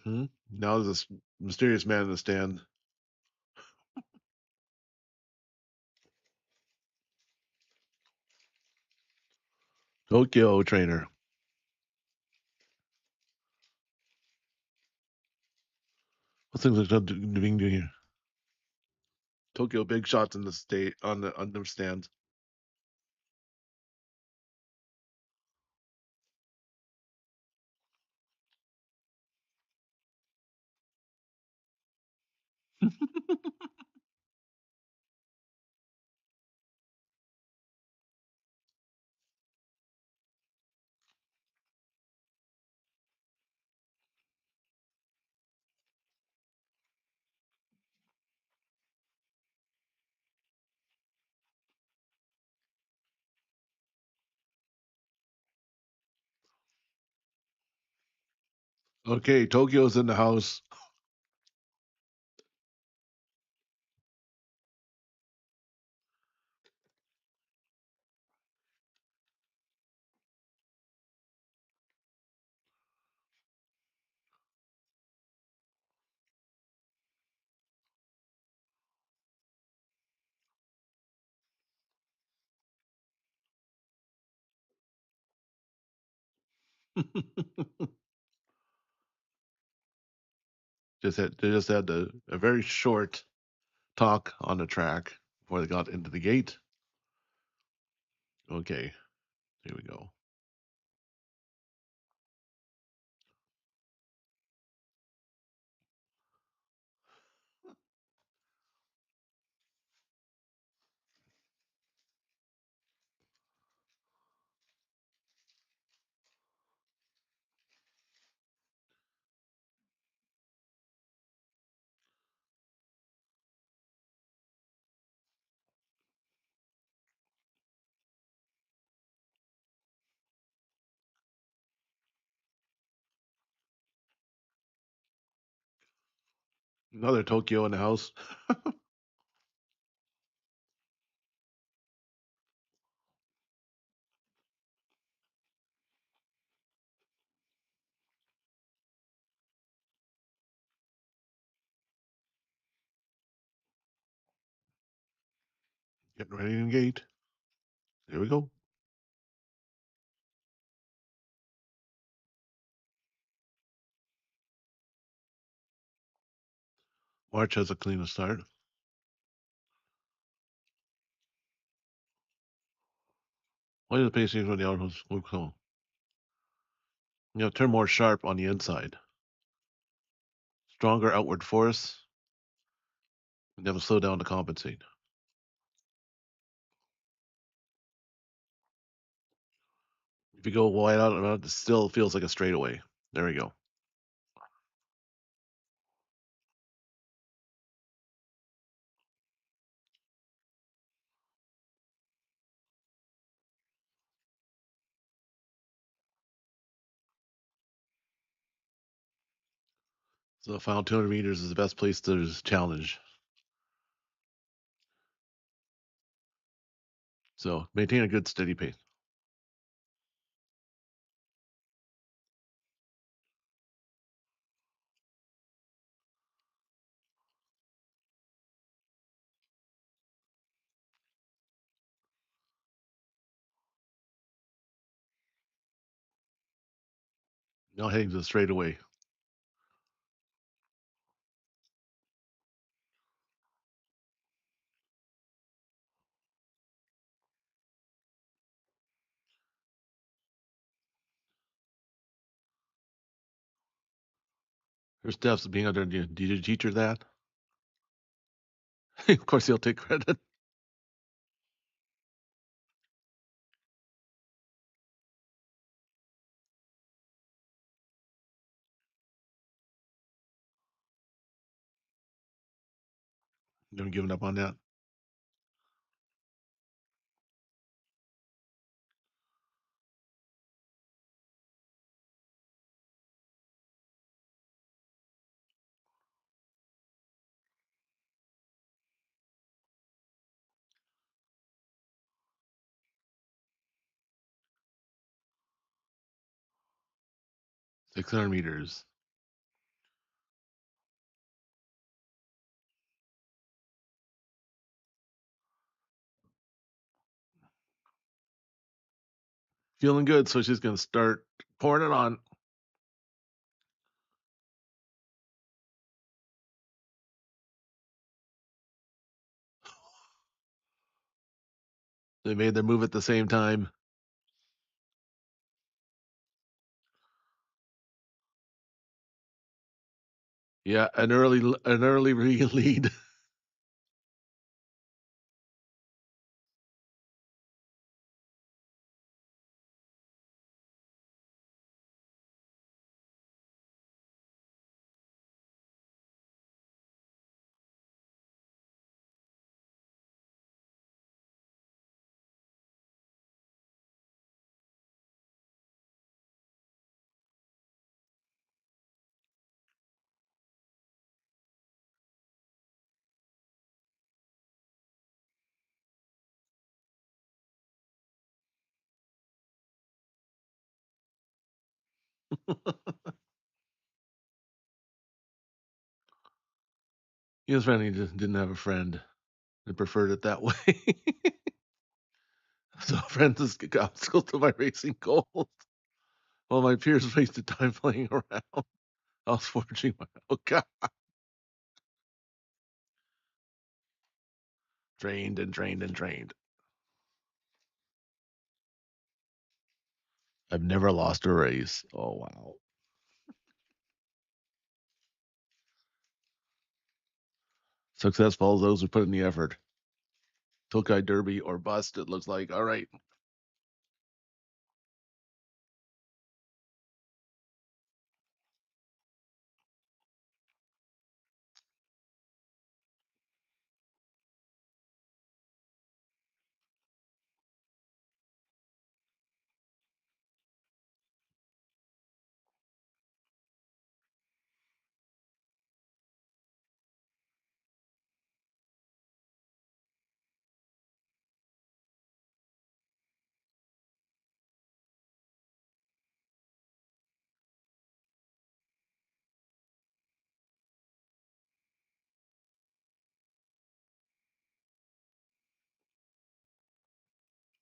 Now there's this mysterious man in the stand. Tokyo trainer. What's things like being doing here? Tokyo big shots in the state on the stand. Okay, Tokyo's in the house. They just had a very short talk on the track before they got into the gate. Okay, here we go. Another Tokyo in the house. Getting ready to engage. Here we go. March has a clean start. Why does the pace change when the outpost moves home? You know, turn more sharp on the inside. Stronger outward force. And you have to slow down to compensate. If you go wide out, it still feels like a straightaway. There we go. So the final 200 meters is the best place to challenge. So maintain a good steady pace. Now heading to the straightaway. Her steps being under. Did you teach her that? Of course, he'll take credit. You haven't given up on that. – 600 meters. Feeling good, so she's going to start pouring it on. They made their move at the same time. Yeah, an early lead. He was friendly, just didn't have a friend and preferred it that way. So friends is obstacles to my racing goals. While my peers wasted time playing around, I was forging my own. God. Drained and drained and drained. I've never lost a race. Oh wow. Success follows those who put in the effort. Tokai Derby or bust, it looks like. All right.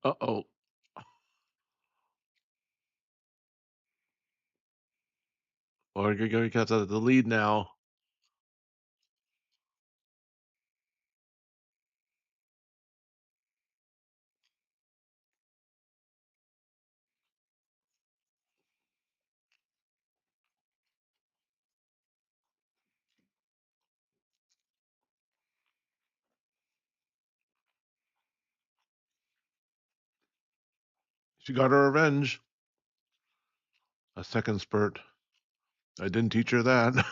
Uh-oh. Or you're going to cut out the lead now. She got her revenge. A second spurt. I didn't teach her that.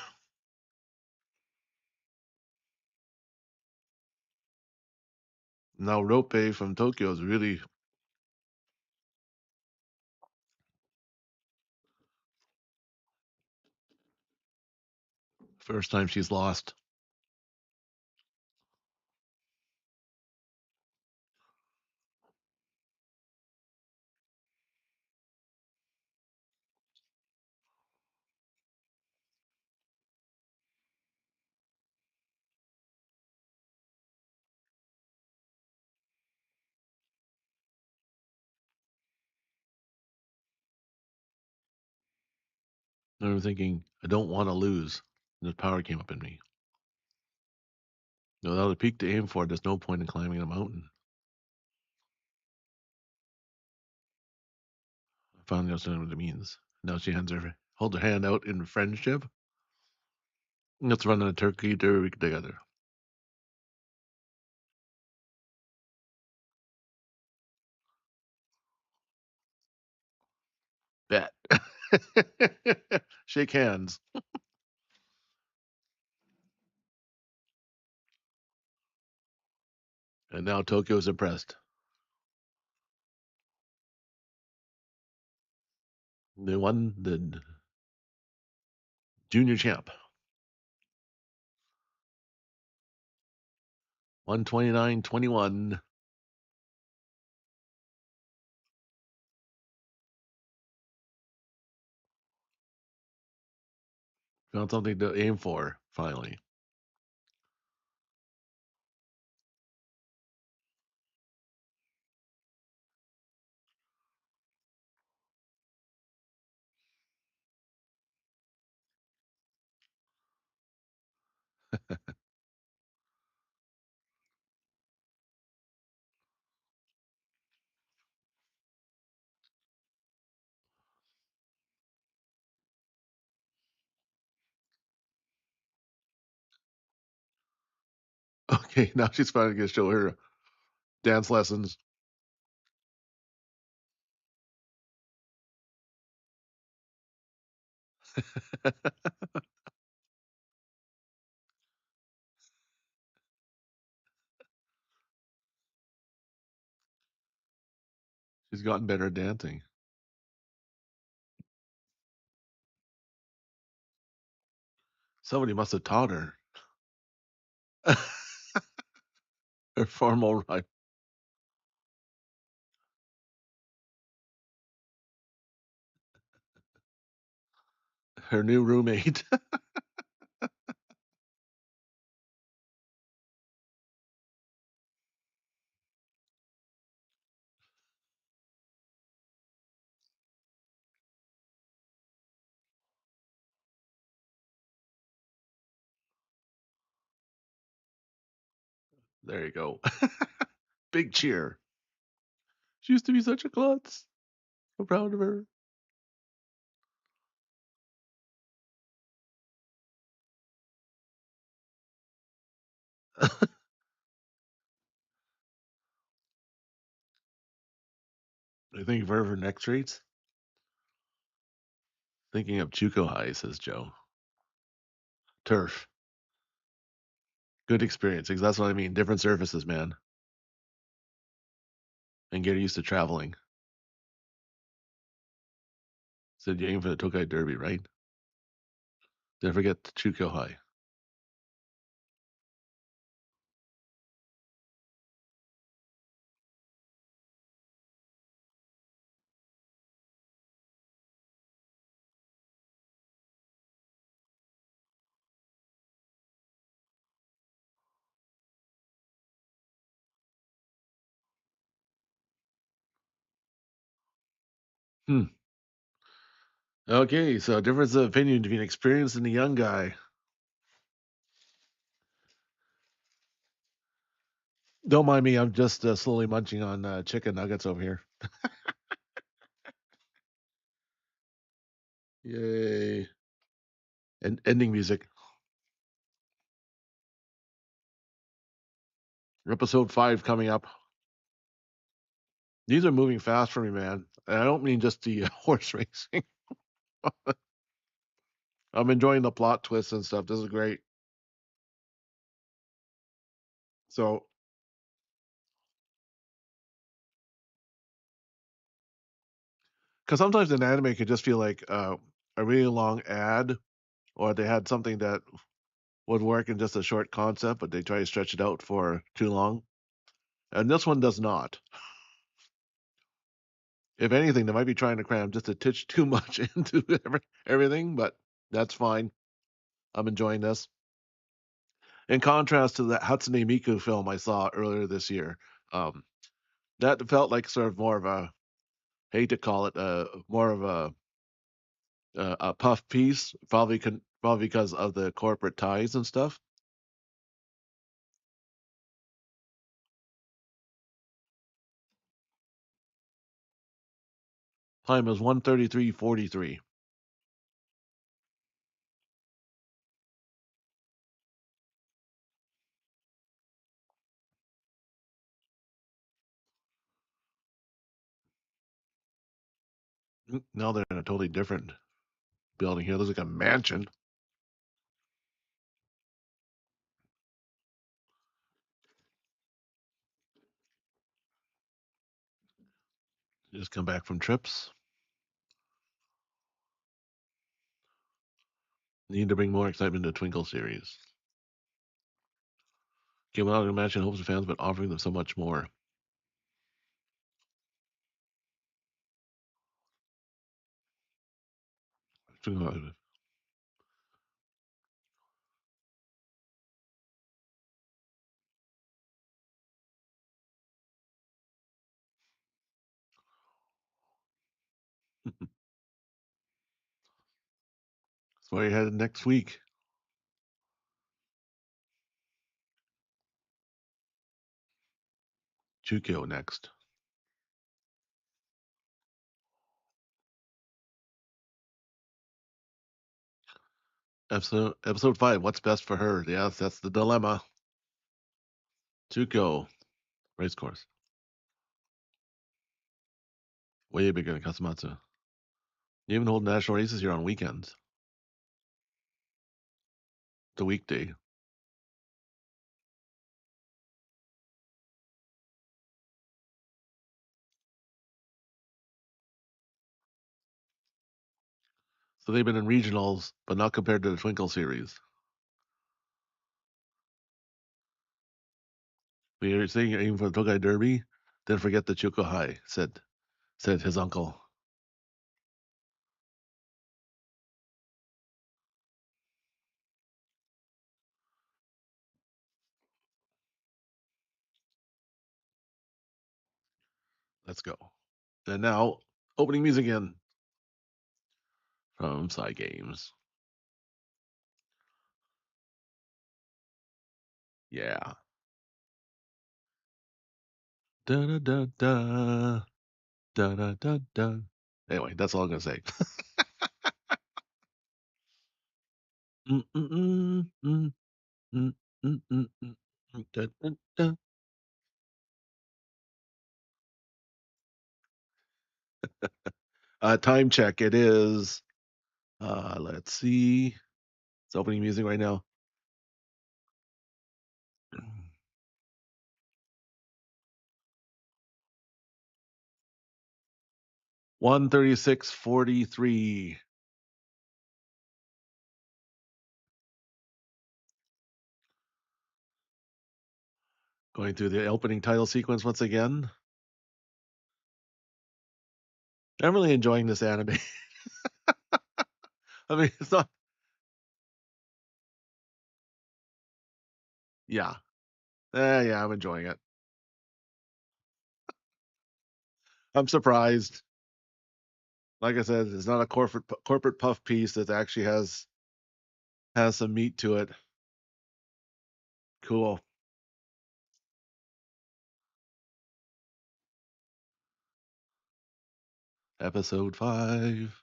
Now Rope from Tokyo is really first time she's lost. And I'm thinking, I don't want to lose. And the power came up in me. Without a peak to aim for, there's no point in climbing a mountain. I finally understand what it means. Now she holds her hand out in friendship. Let's run a turkey derby together. Bet. Shake hands. And now Tokyo's impressed. They won the junior champ. 129-21. Found something to aim for, finally. Okay, now she's finally going to show her dance lessons. She's gotten better at dancing. Somebody must have taught her. Her formal right. Her new roommate. There you go. Big cheer. She used to be such a klutz. So proud of her. I think for her next rates, thinking of Chuko High, says Joe. Turf. Good experience, because that's what I mean. Different surfaces, man. And get used to traveling. Said you aim for the Tokai Derby, right? Did I forget Chuko High? Hmm. Okay, so difference of opinion between experienced and the young guy. Don't mind me. I'm just slowly munching on chicken nuggets over here. Yay! And ending music. Episode 5 coming up. These are moving fast for me, man. And I don't mean just the horse racing. I'm enjoying the plot twists and stuff. This is great. So, because sometimes an anime could just feel like a really long ad, or they had something that would work in just a short concept, but they try to stretch it out for too long. And this one does not. If anything, they might be trying to cram just a titch too much into everything, but that's fine. I'm enjoying this. In contrast to that Hatsune Miku film I saw earlier this year, um, that felt like sort of more of a, hate to call it, more of a puff piece, probably because of the corporate ties and stuff. Time is 1:33:43. Now they're in a totally different building here. There's like a mansion. Just come back from trips. Need to bring more excitement to Twinkle series. Giving out a mansion hopes to fans, but offering them so much more. So where you headed next week? Chukyo next. Episode 5. What's best for her? Yes, that's the dilemma. Chukyo race course. Way bigger than Kasumatsu. You even hold national races here on weekends. The weekday. So they've been in regionals, but not compared to the Twinkle series. When you're saying you're aiming for the Tokai Derby, then forget the Chuko High, said his uncle. Let's go. And now, opening music again from Side Games. Yeah. Da da da da da da da da. Anyway, that's all I'm gonna say. Mm, mm, mm, mm, mm, mm, mm, mm, da, da, da. Time check. It is. Let's see. It's opening music right now. 1:36:43. Going through the opening title sequence once again. I'm really enjoying this anime. I mean, it's not. Yeah. Yeah, I'm enjoying it. I'm surprised. Like I said, it's not a corporate puff piece that actually has some meat to it. Cool. Episode 5.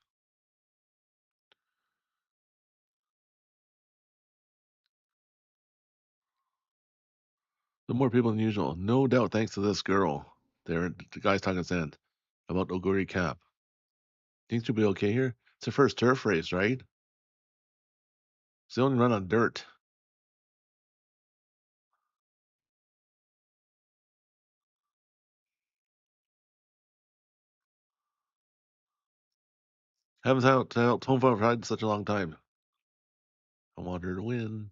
The more people than usual. No doubt thanks to this girl. The guy's talking sense about Oguri Cap. Think she'll be okay here? It's her first turf race, right? It's the only run on dirt. Haven't out home for ride in such a long time. I want her to win.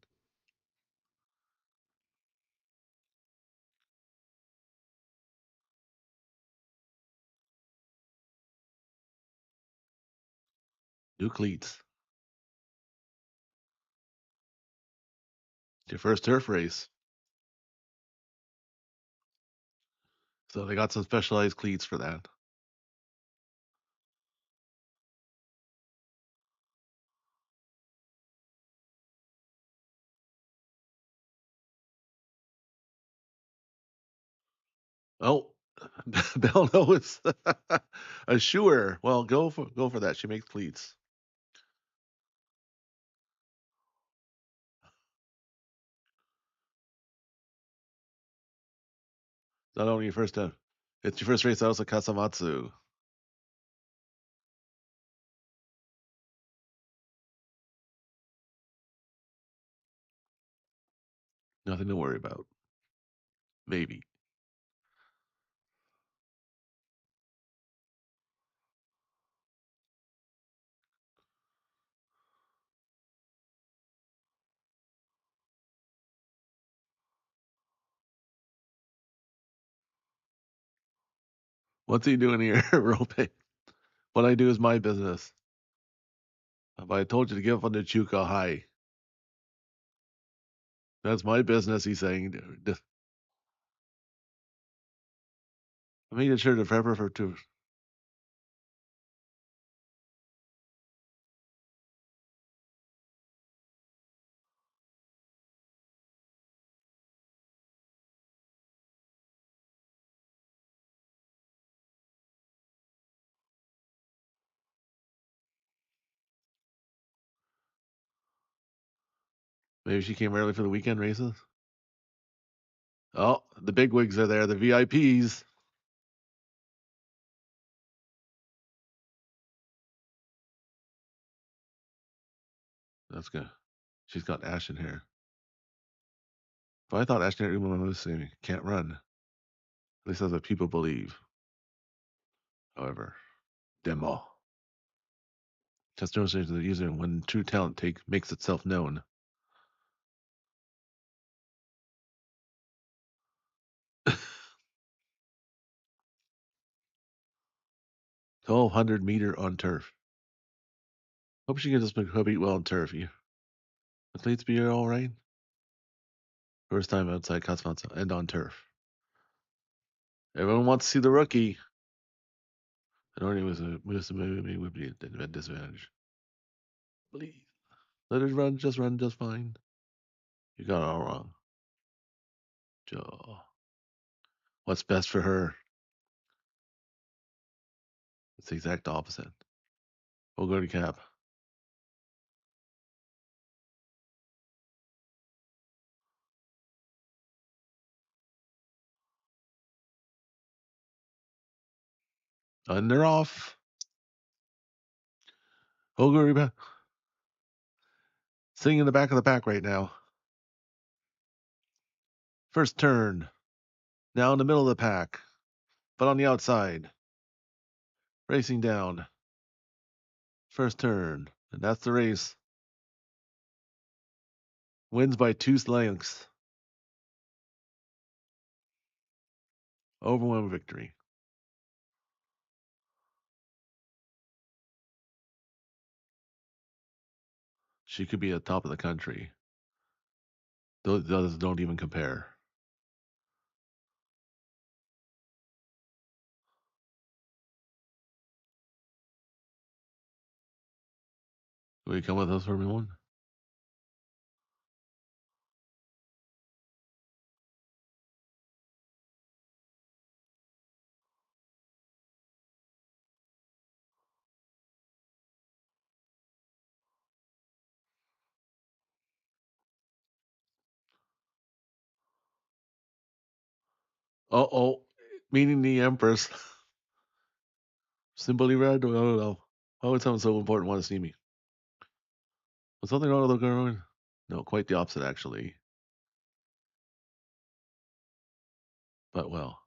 New cleats. It's your first turf race. So they got some specialized cleats for that. Oh, Bell knows a shoer. Well, go for that. She makes cleats. Not only your first time, it's your first race out of Kasamatsu. Nothing to worry about. Maybe. What's he doing here, Rope? What I do is my business. If I told you to give up on the Chuka high, that's my business, he's saying. I made sure to prepare for two. Maybe she came early for the weekend races. Oh, the big wigs are there, the VIPs. That's good. She's got ashen hair. But I thought ashen hair Umamusume can't run. At least that's what people believe. However, demo. Just demonstrates to the user when true talent makes itself known. 1,200-meter on turf. Hope she can just beat well on turf. You, athletes be all right. First time outside Katsmatsu and on turf. Everyone wants to see the rookie. It already was maybe would be a disadvantage. Please let it run just fine. You got it all wrong. Joe. What's best for her? It's the exact opposite. We'll go to Cap. And they're off. Oguri sitting in the back of the pack right now. First turn. Now in the middle of the pack, but on the outside. Racing down. First turn. And that's the race. Wins by 2 lengths. Overwhelming victory. She could be at the top of the country. Those others don't even compare. Will you come with us, Formula One? Oh, meaning the Empress. Simply red? No. Why would someone so important want to see me? Was something wrong with the girl? No, quite the opposite, actually. But well,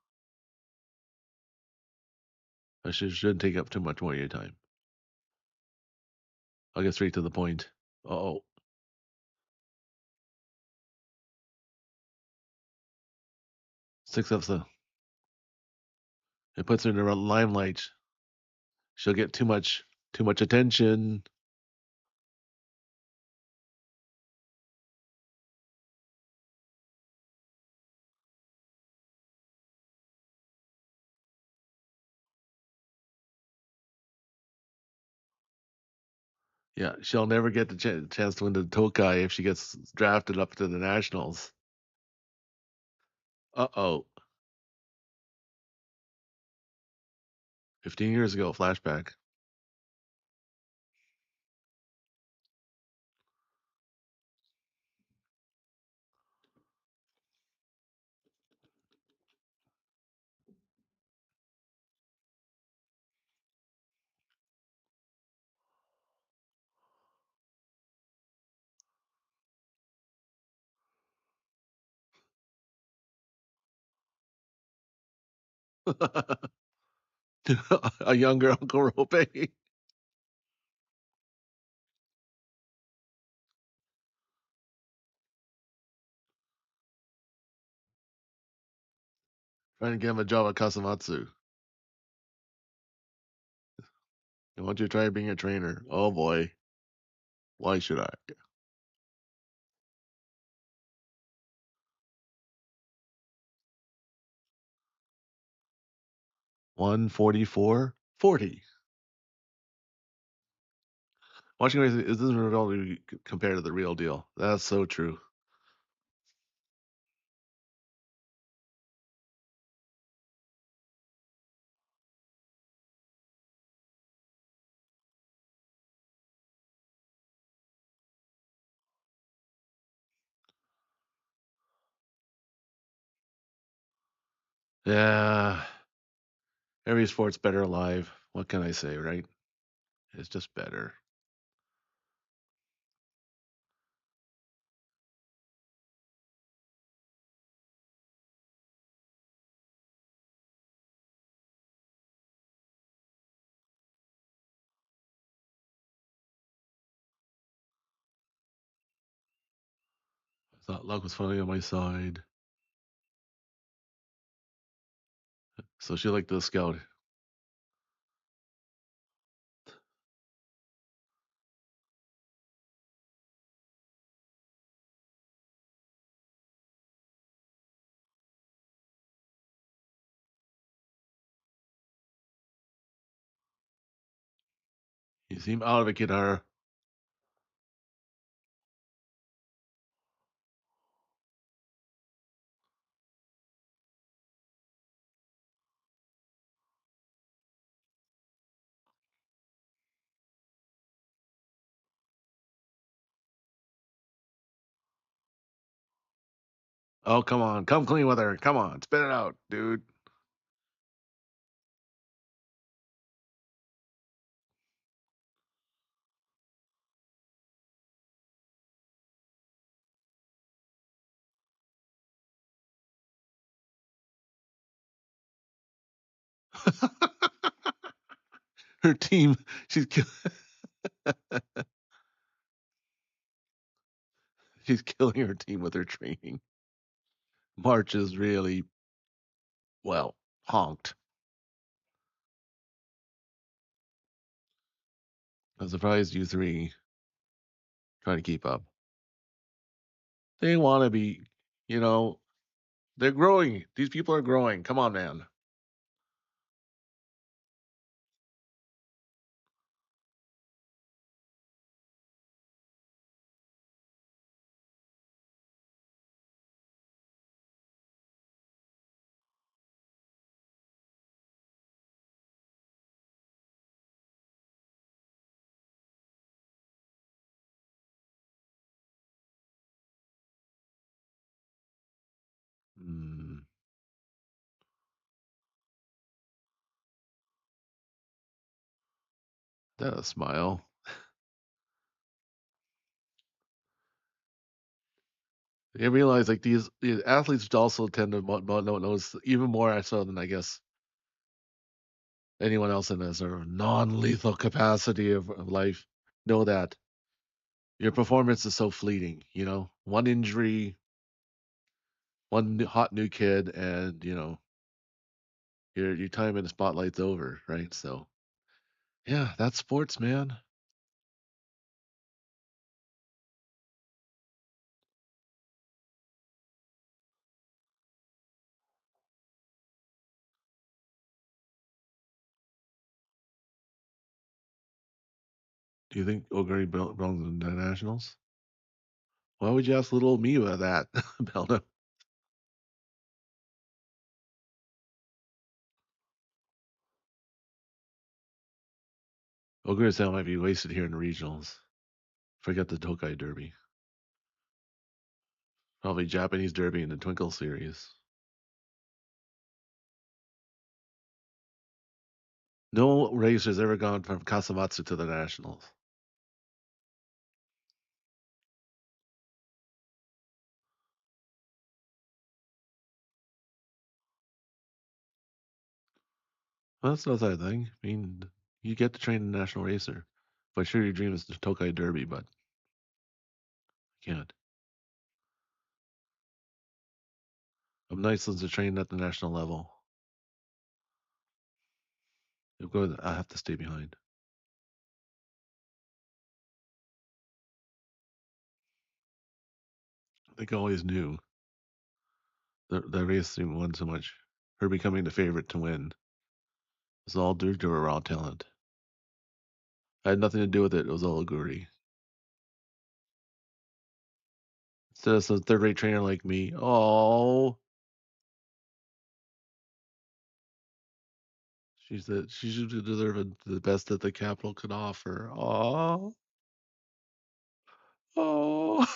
I shouldn't take up too much more of your time. I'll get straight to the point. Oh, six of the. It puts her in the limelight. She'll get too much attention. Yeah, she'll never get the chance to win the Tokai if she gets drafted up to the Nationals. Oh, 15 years ago, flashback. A younger Uncle Rope. Trying to get him a job at Kasamatsu. I want you to try being a trainer. Oh boy, why should I? 144, 40. Watching race it doesn't really compare to the real deal. That's so true. Yeah, every sport's better alive. What can I say, right? It's just better. I thought luck was finally on my side. So she liked the scout. You seem out of it, Kidara. Oh, come on. Come clean with her. Come on. Spit it out, dude. Her team, she's killing her team with her training. March is really, well, honked. I'm surprised you three trying to keep up. They want to be, you know, they're growing. These people are growing. Come on, man. That a smile. You realize like these athletes also tend to notice even more so than I guess anyone else in a sort of non-lethal capacity of life. Know that your performance is so fleeting. One injury, one hot new kid, and your time in the spotlight's over, right? So yeah, that's sports, man. Do you think Ogre belongs in the Nationals? Why would you ask little me about that, Belda? Ogre sound might be wasted here in the regionals. Forget the Tokai Derby. Probably Japanese Derby in the Twinkle series. No race has ever gone from Kasamatsu to the Nationals. Well, that's not that thing. I mean, you get to train a national racer. But sure, your dream is the Tokai Derby, but you can't. I'm nice to train at the national level. I have to stay behind. I think I always knew the race didn't won so much. Her becoming the favorite to win was all due to her raw talent. I had nothing to do with it. It was all Aguri. Instead of some third-rate trainer like me. Oh, she should deserve the best that the capital could offer. Oh, oh.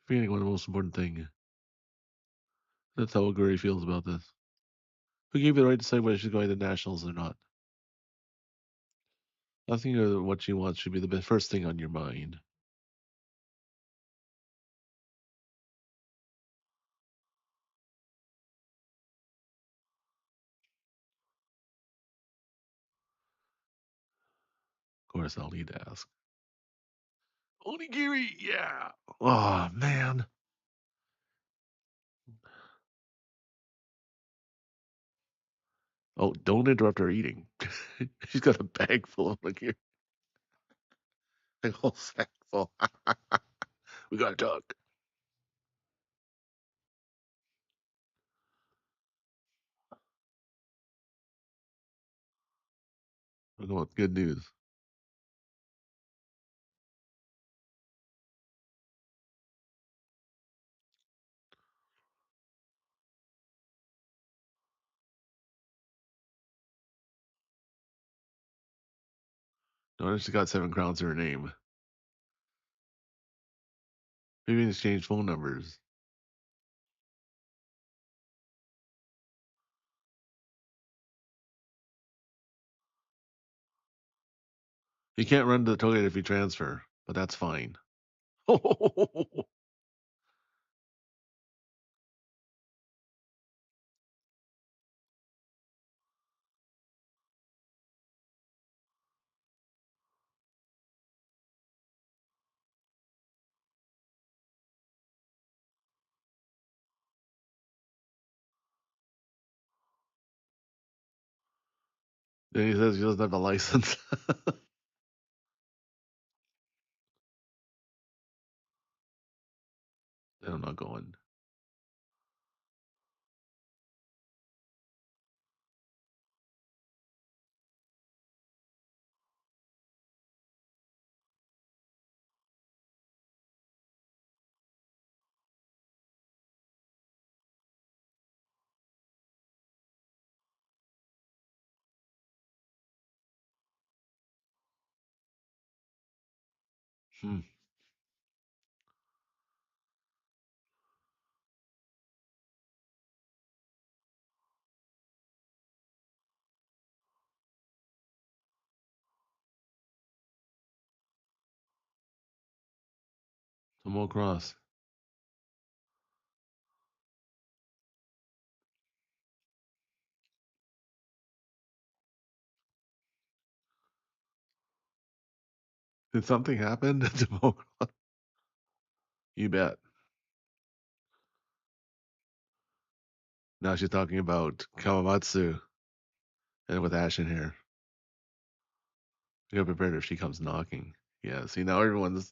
Forgetting one of the most important thing. That's how Aguri feels about this. Who gave you the right to say whether she's going to nationals or not? Nothing of what she wants should be the first thing on your mind. Of course, I'll need to ask. Onigiri, yeah. Oh man. Oh, don't interrupt her eating. She's got a bag full of onigiri. A whole sack full. We gotta talk. We're going with good news. No, she's got 7 crowns to her name. Maybe exchange phone numbers. You can't run to the toilet if you transfer, but that's fine. Then he says he doesn't have a license. Then I'm not going. Hmm. Tomo Cross. Did something happen to Tomo Cross? You bet. Now she's talking about Kawamatsu and with ashen hair. You gotta prepare her if she comes knocking. Yeah, see now everyone's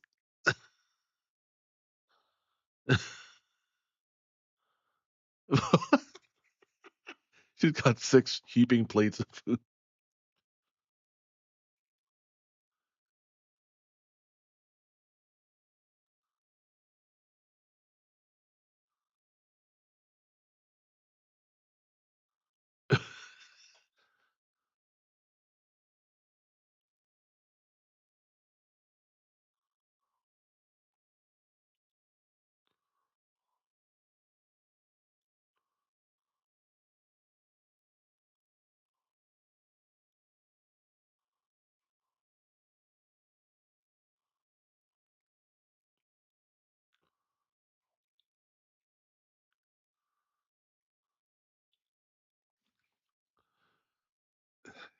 she's got 6 heaping plates of food.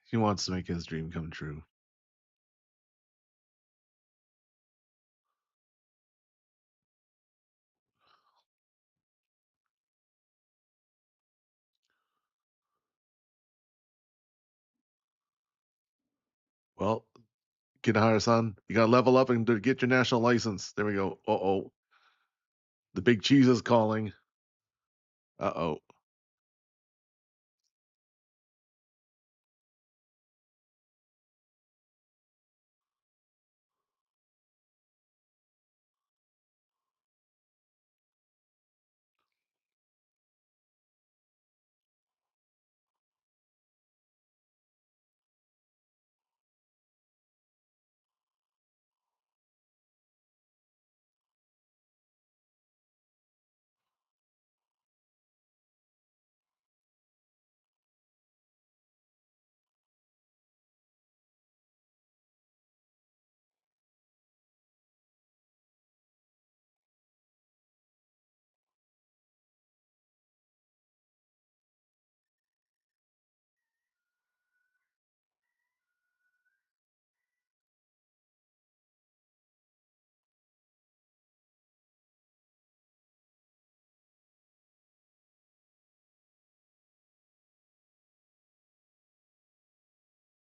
He wants to make his dream come true. Well, Kinahara-san, you gotta level up and get your national license. There we go. Uh-oh. The big cheese is calling. Uh-oh.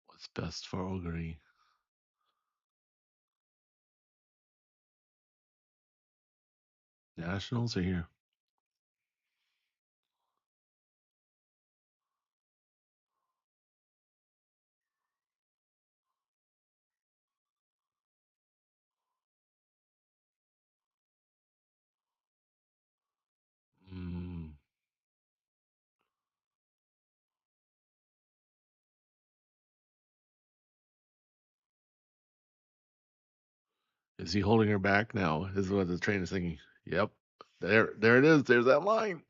What's best for Ogre? Nationals are here. Mm. Is he holding her back now? Is what the trainer's thinking. Yep. There it is. There's that line.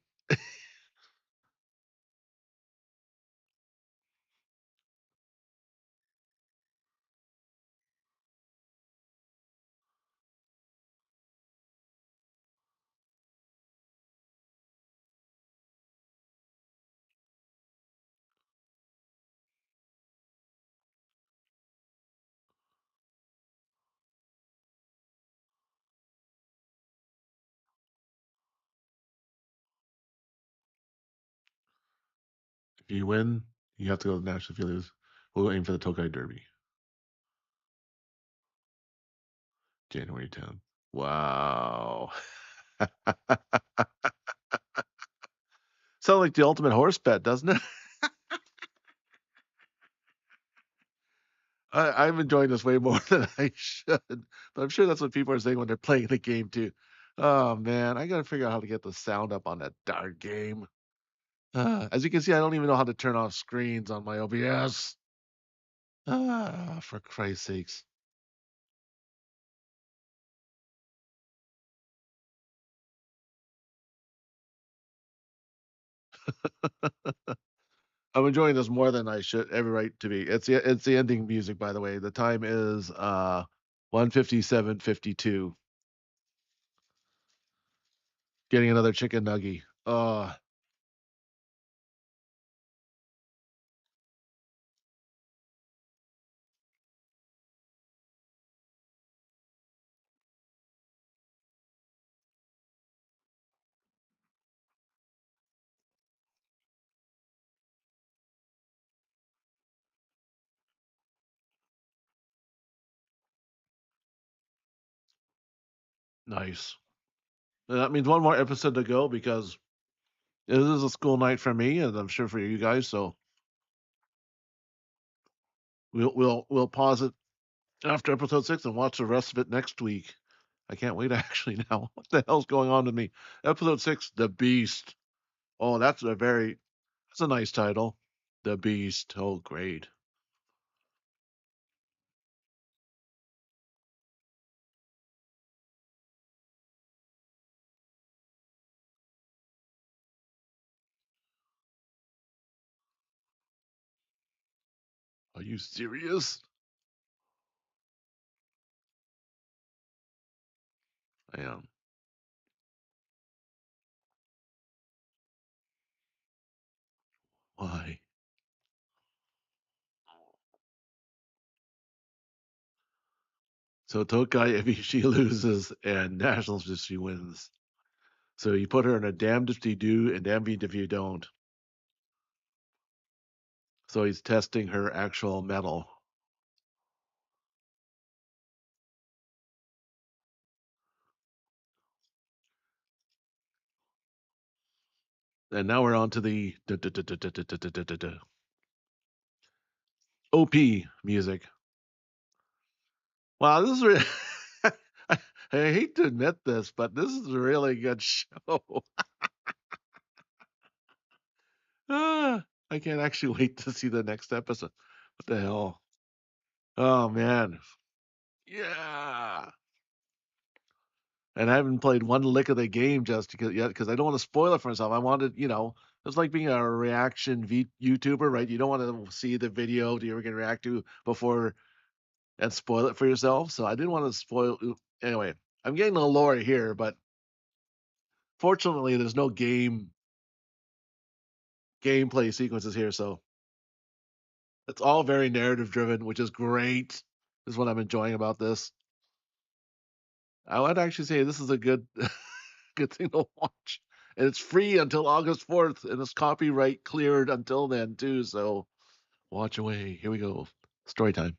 If you win, you have to go to the national feelers. We'll aim for the Tokai Derby, January 10th. Wow. Sounds like the ultimate horse bet, doesn't it? I'm enjoying this way more than I should, but I'm sure that's what people are saying when they're playing the game too. Oh man, I gotta figure out how to get the sound up on that darn game. As you can see, I don't even know how to turn off screens on my OBS. For Christ's sakes. I'm enjoying this more than I should every right to be. It's the ending music, by the way. The time is 1:57:52. Getting another chicken nugget. Nice. And that means one more episode to go because it is a school night for me, and I'm sure for you guys. So we'll pause it after episode 6 and watch the rest of it next week. I can't wait actually now. What the hell's going on with me? Episode 6, The Beast. Oh, that's a nice title. The Beast. Oh, great. Are you serious? I am. Why? So Tokai, if she loses and Nationals if she wins. So you put her in a damned if you do and damned if you don't. So he's testing her actual metal. And now we're on to the OP music. Wow, this is I hate to admit this, but this is a really good show. I can't actually wait to see the next episode. What the hell? Oh man. Yeah. And I haven't played one lick of the game just because yet because I don't want to spoil it for myself. I wanted, it's like being a reaction YouTuber, right? You don't want to see the video that you're going to react to before and spoil it for yourself. So I didn't want to spoil. Anyway, I'm getting a lore here, but fortunately, there's no gameplay sequences here, so it's all very narrative driven, which is great. This is what I'm enjoying about this. I would actually say this is a good good thing to watch. And it's free until August 4th, and it's copyright cleared until then too. So watch away. Here we go. Story time.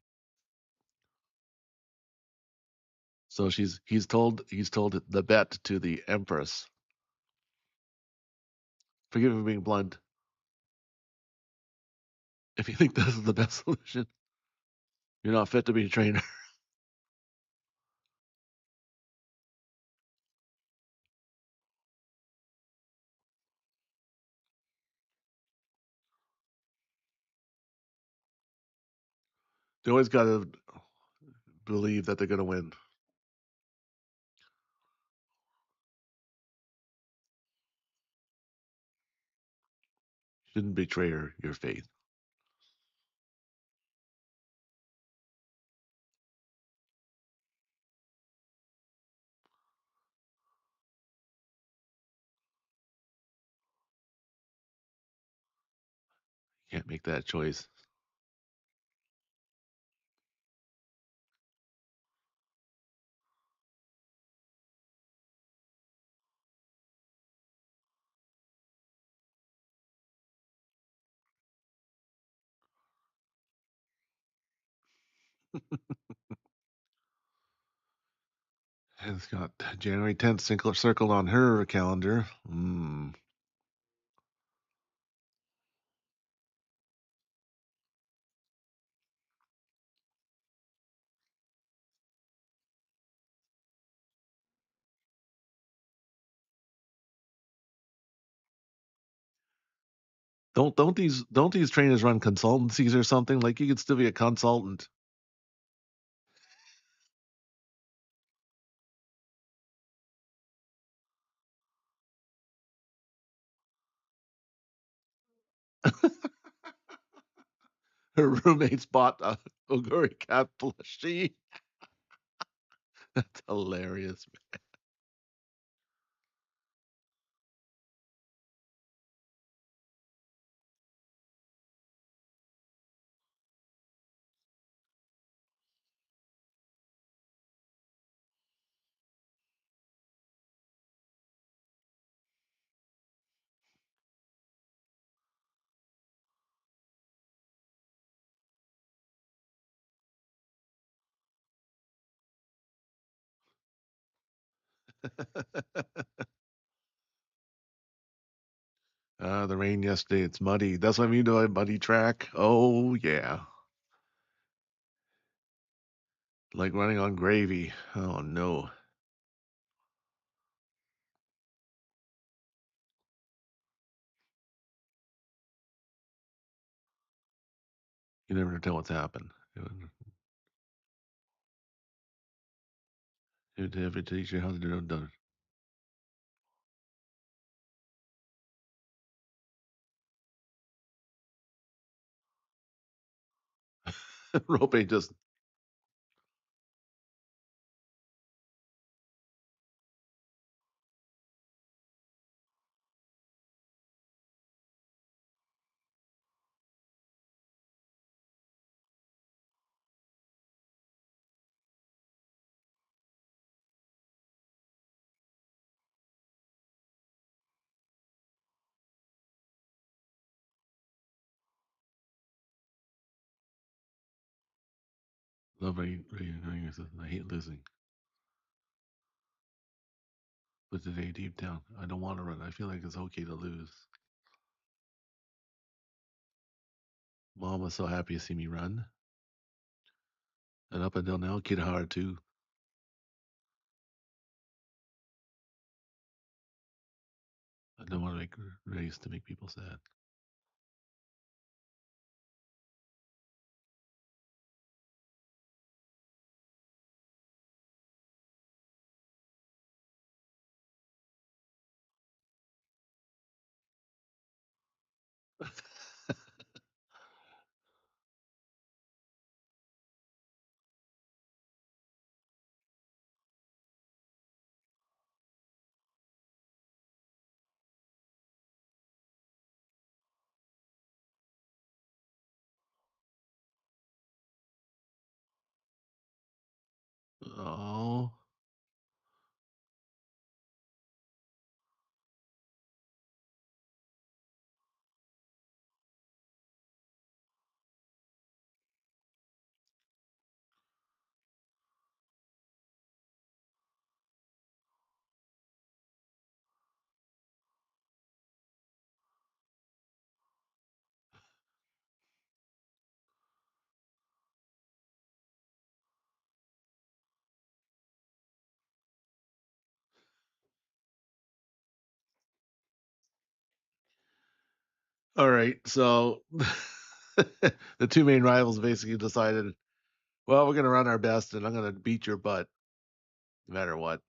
So he's told the bet to the Empress. Forgive me for being blunt. If you think this is the best solution, you're not fit to be a trainer. They always gotta believe that they're gonna win. Shouldn't betray your faith. You can't make that choice. And it's got January 10th circled on her calendar. Don't these trainers run consultancies or something? Like you could still be a consultant. Her roommates bought a Oguri cat plushie. That's hilarious. The rain yesterday, it's muddy. That's what I mean by a muddy track. Oh, yeah. Like running on gravy. Oh, no. You never tell what's happened. It would have to teach you how to do it. Rope just. Love I hate losing. But today, deep down, I don't want to run. I feel like it's okay to lose. Mom was so happy to see me run. And up until now, Kid hard too. I don't want to make race to make people sad. Oh. All right. So the two main rivals basically decided, well, we're going to run our best and I'm going to beat your butt no matter what.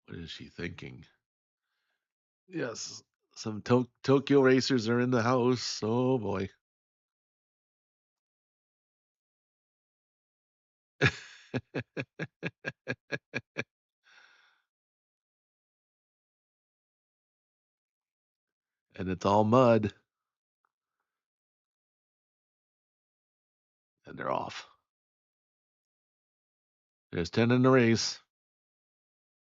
What is she thinking? Yes. Some Tokyo racers are in the house. Oh, boy. And it's all mud. And they're off. There's 10 in the race.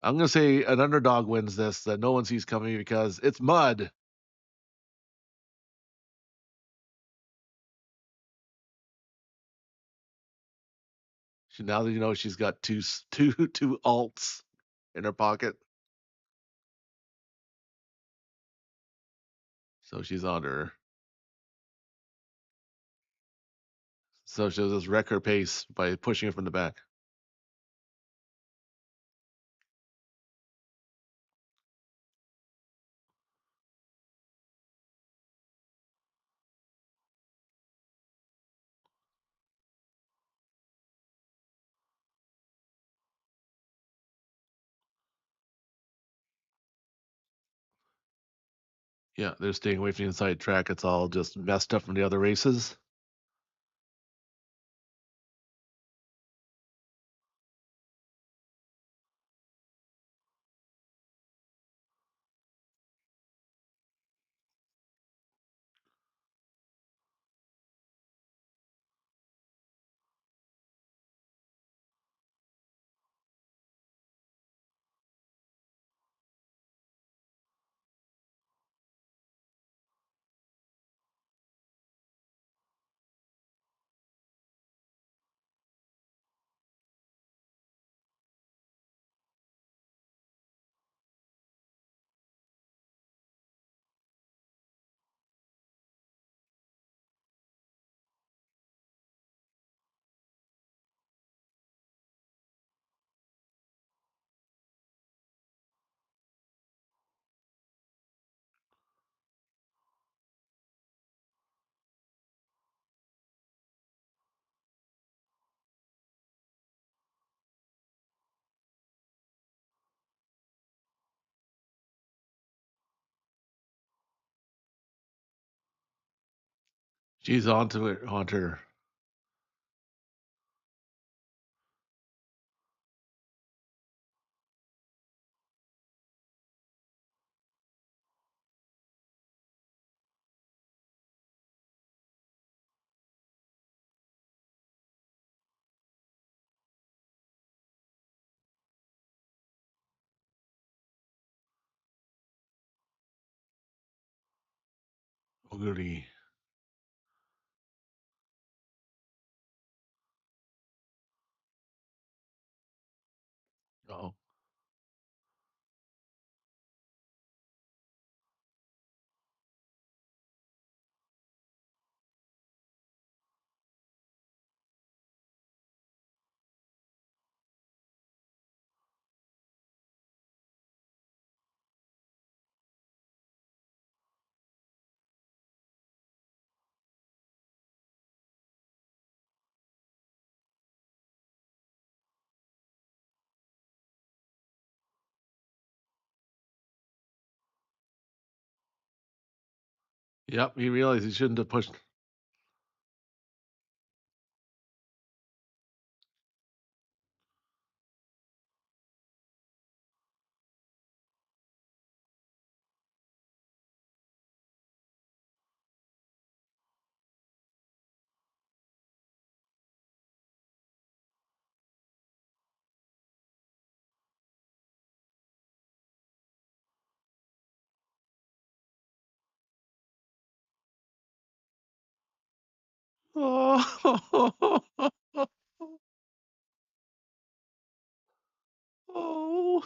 I'm going to say an underdog wins this that no one sees coming because it's mud. Now that you know she's got two alts in her pocket, so she's on her. So she'll just wreck her pace by pushing it from the back. Yeah, they're staying away from the inside track. It's all just messed up from the other races. She's onto it, onto her. Oh, goody. Oh, yep. He realized he shouldn't have pushed. Oh, oh.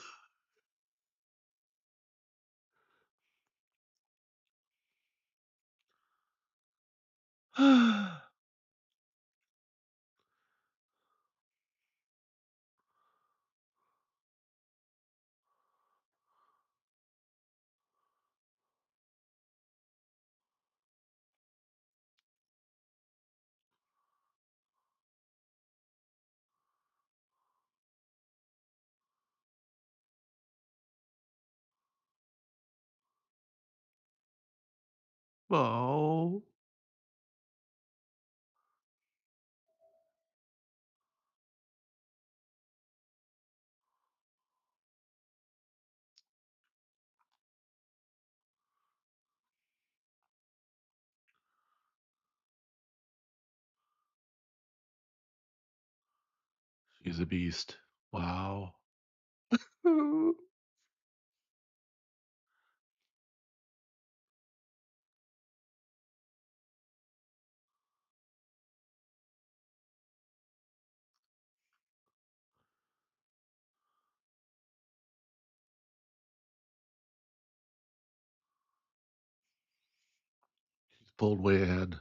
Oh. She's a beast. Wow. She's pulled way ahead.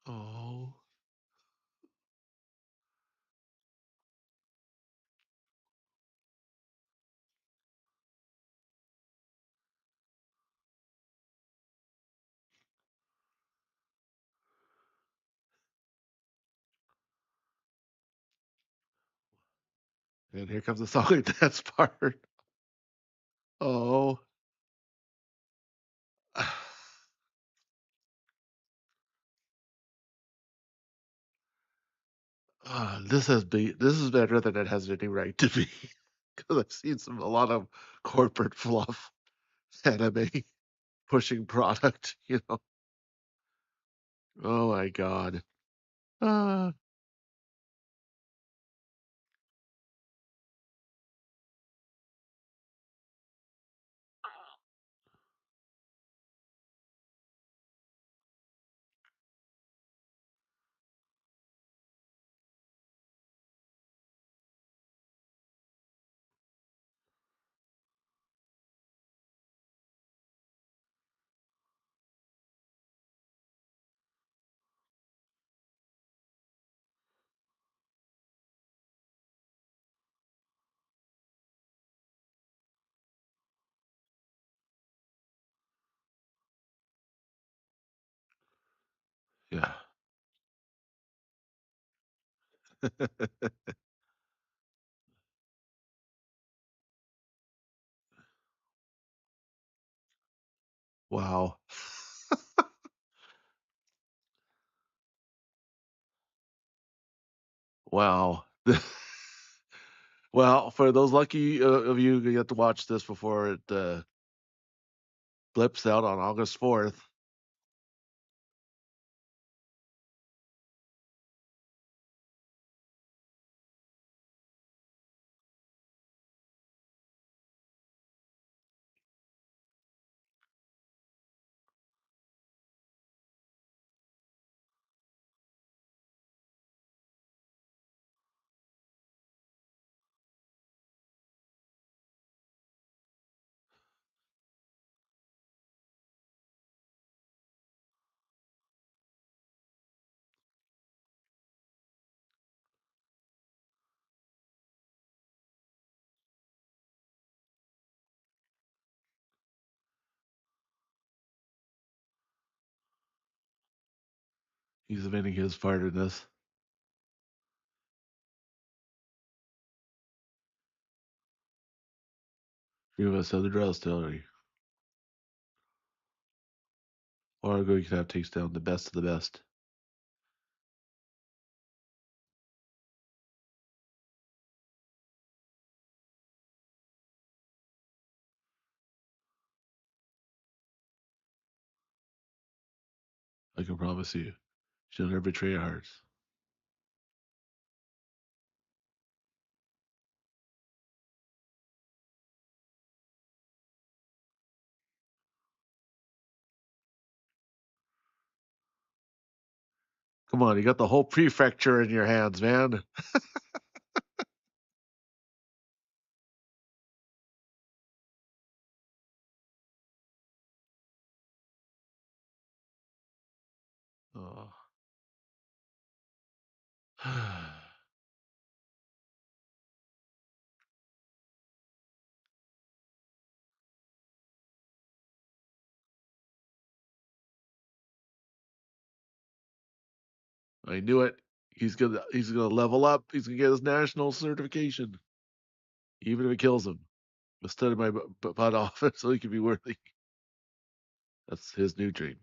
Oh. And here comes the song and dance part. Oh. This is better than it has any right to be. Because I've seen a lot of corporate fluff anime pushing product, you know. Oh my god. Uh, yeah. Wow. Wow. Well, for those lucky of you who get to watch this before it blips out on August 4th, he's admitting his part in this. Few of us have the Drell's story. Or you can have takes down the best of the best. I can promise you. She'll never betray your hearts. Come on, you got the whole prefecture in your hands, man. Oh. I knew it. He's gonna level up. He's gonna get his national certification, even if it kills him. I studied my butt off so he can be worthy. That's his new dream.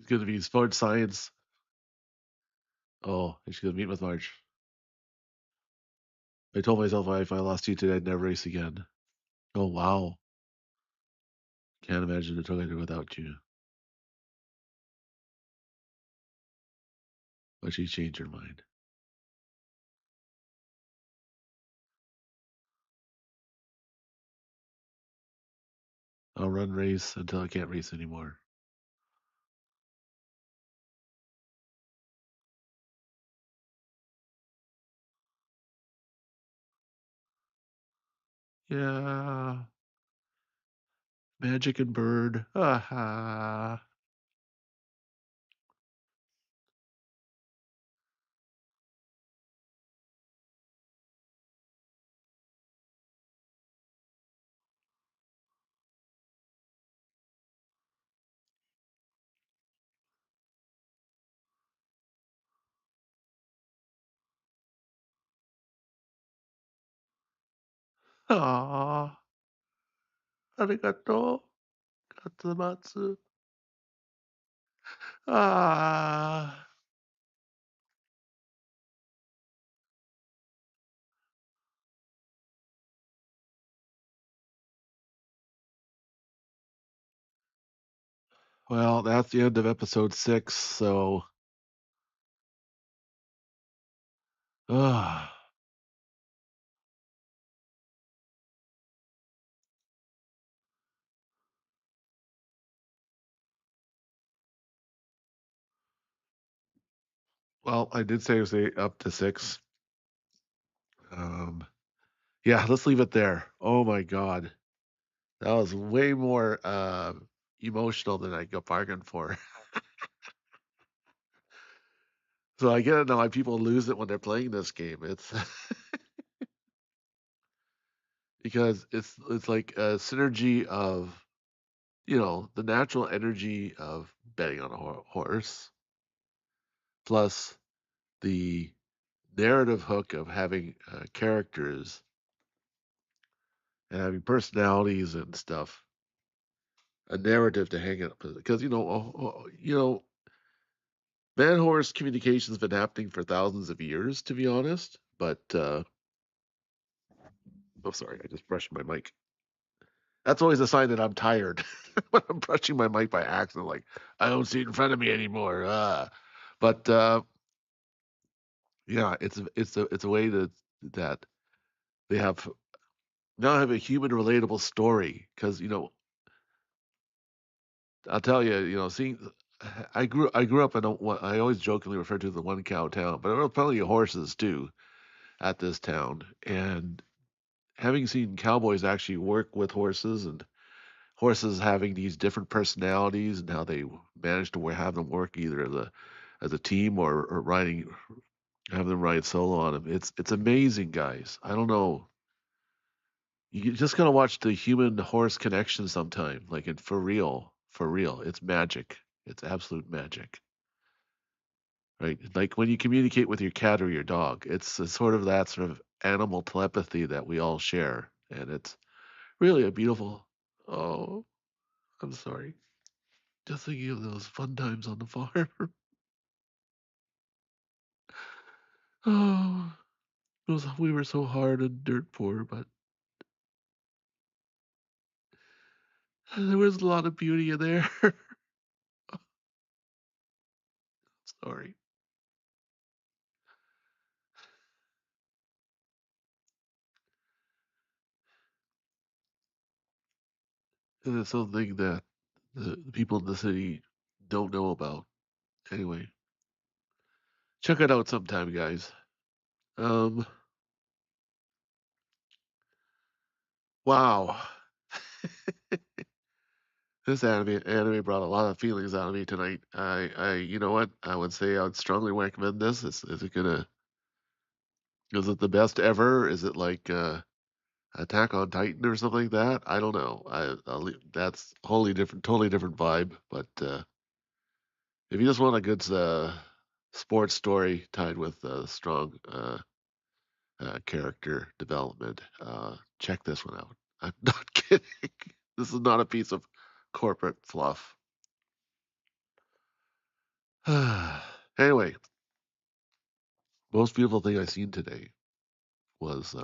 It's going to be sports science. Oh, I should go meet with Marge. I told myself if I lost you today, I'd never race again. Oh, wow. Can't imagine the together without you. But she changed her mind. I'll run race until I can't race anymore. Yeah. Magic and bird. Aha. Ah. Arigato. Katsumatsu. Ah. Well, that's the end of episode 6. So, ah. Well, I did say it was up to 6. Um, yeah, let's leave it there. Oh my God. That was way more emotional than I got bargained for. So I get it now why people lose it when they're playing this game. It's because it's like a synergy of the natural energy of betting on a horse plus the narrative hook of having characters and having personalities and stuff, a narrative to hang it up because man horse communication's been happening for thousands of years, to be honest. But oh, sorry, I just brushed my mic. That's always a sign that I'm tired when I'm brushing my mic by accident. Like I don't see it in front of me anymore. But yeah, it's a way that they have now have a human relatable story because I'll tell you, seeing I grew up in what I always jokingly refer to the one cow town, but there were plenty of horses too at this town, and having seen cowboys actually work with horses and horses having these different personalities and how they manage to have them work either as a team or riding have them ride solo on them. It's amazing, guys. I don't know. You just gotta watch the human horse connection sometime, like it for real, for real. It's magic. It's absolute magic, right? Like when you communicate with your cat or your dog, it's a sort of that sort of animal telepathy that we all share, and it's really a beautiful. Oh, I'm sorry. Just thinking of those fun times on the farm. Oh, we were so hard and dirt poor, but there was a lot of beauty in there. Sorry. And it's something that the people in the city don't know about. Anyway, check it out sometime, guys. Um, wow. This anime brought a lot of feelings out of me tonight. You know what? I would say I would strongly recommend this. Is it the best ever? Is it like Attack on Titan or something like that? I don't know. That's wholly different, totally different vibe. But if you just want a good sports story tied with strong character development, check this one out. I'm not kidding. This is not a piece of corporate fluff. Anyway, most beautiful thing I seen today was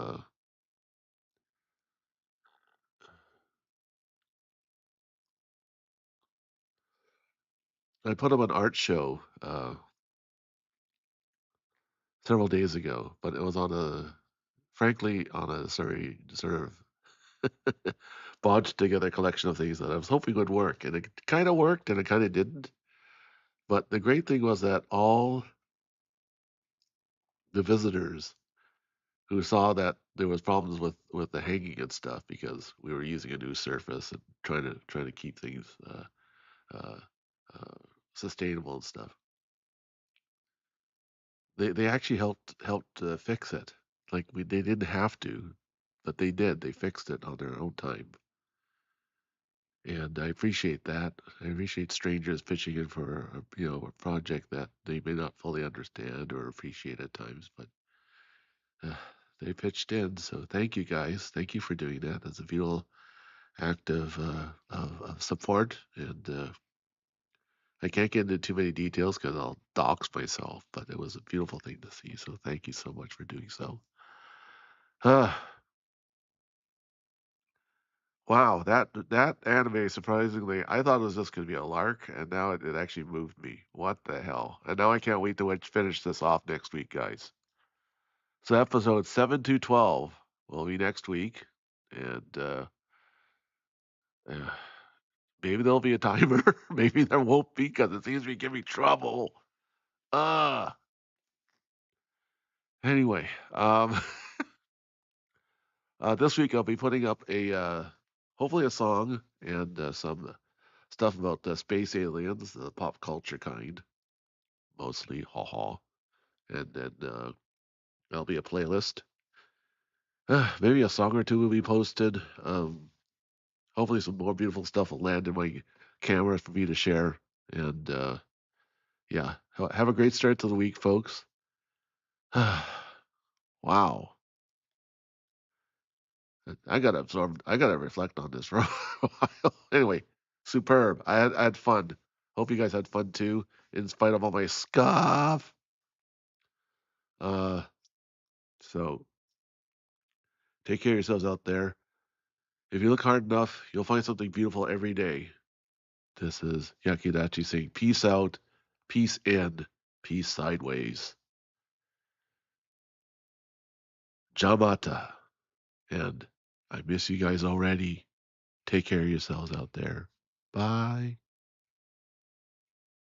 I put up an art show several days ago, but it was on a frankly on a sort of bodged together collection of things that I was hoping would work, and it kind of worked, and it kind of didn't. But the great thing was that all the visitors who saw that there was problems with the hanging and stuff because we were using a new surface and trying to keep things uh, uh, sustainable and stuff. They actually helped fix it. Like they didn't have to, but they did. They fixed it on their own time, and I appreciate that. I appreciate strangers pitching in for a project that they may not fully understand or appreciate at times, but uh, they pitched in. So thank you guys. Thank you for doing that. That's a beautiful act of support, and I can't get into too many details because I'll dox myself. But it was a beautiful thing to see. So thank you so much for doing so. Ah, wow, that anime surprisingly, I thought it was just gonna be a lark, and now it actually moved me. What the hell? And now I can't wait to finish this off next week, guys. So episode 7 to 12 will be next week, and uh, maybe there'll be a timer, maybe there won't be because it seems to be giving trouble. Uh anyway, this week I'll be putting up a hopefully a song and some stuff about space aliens, the pop culture kind, mostly, haha. And then there'll be a playlist. Maybe a song or two will be posted. Hopefully, some more beautiful stuff will land in my camera for me to share. And yeah, have a great start to the week, folks. Wow. I gotta absorb. I gotta reflect on this for a while. Anyway, superb. I had fun. Hope you guys had fun too, in spite of all my scuff. Uh, so take care of yourselves out there. If you look hard enough, you'll find something beautiful every day. This is Yakidachi saying peace out, peace in, peace sideways. Jamata. And I miss you guys already. Take care of yourselves out there. Bye.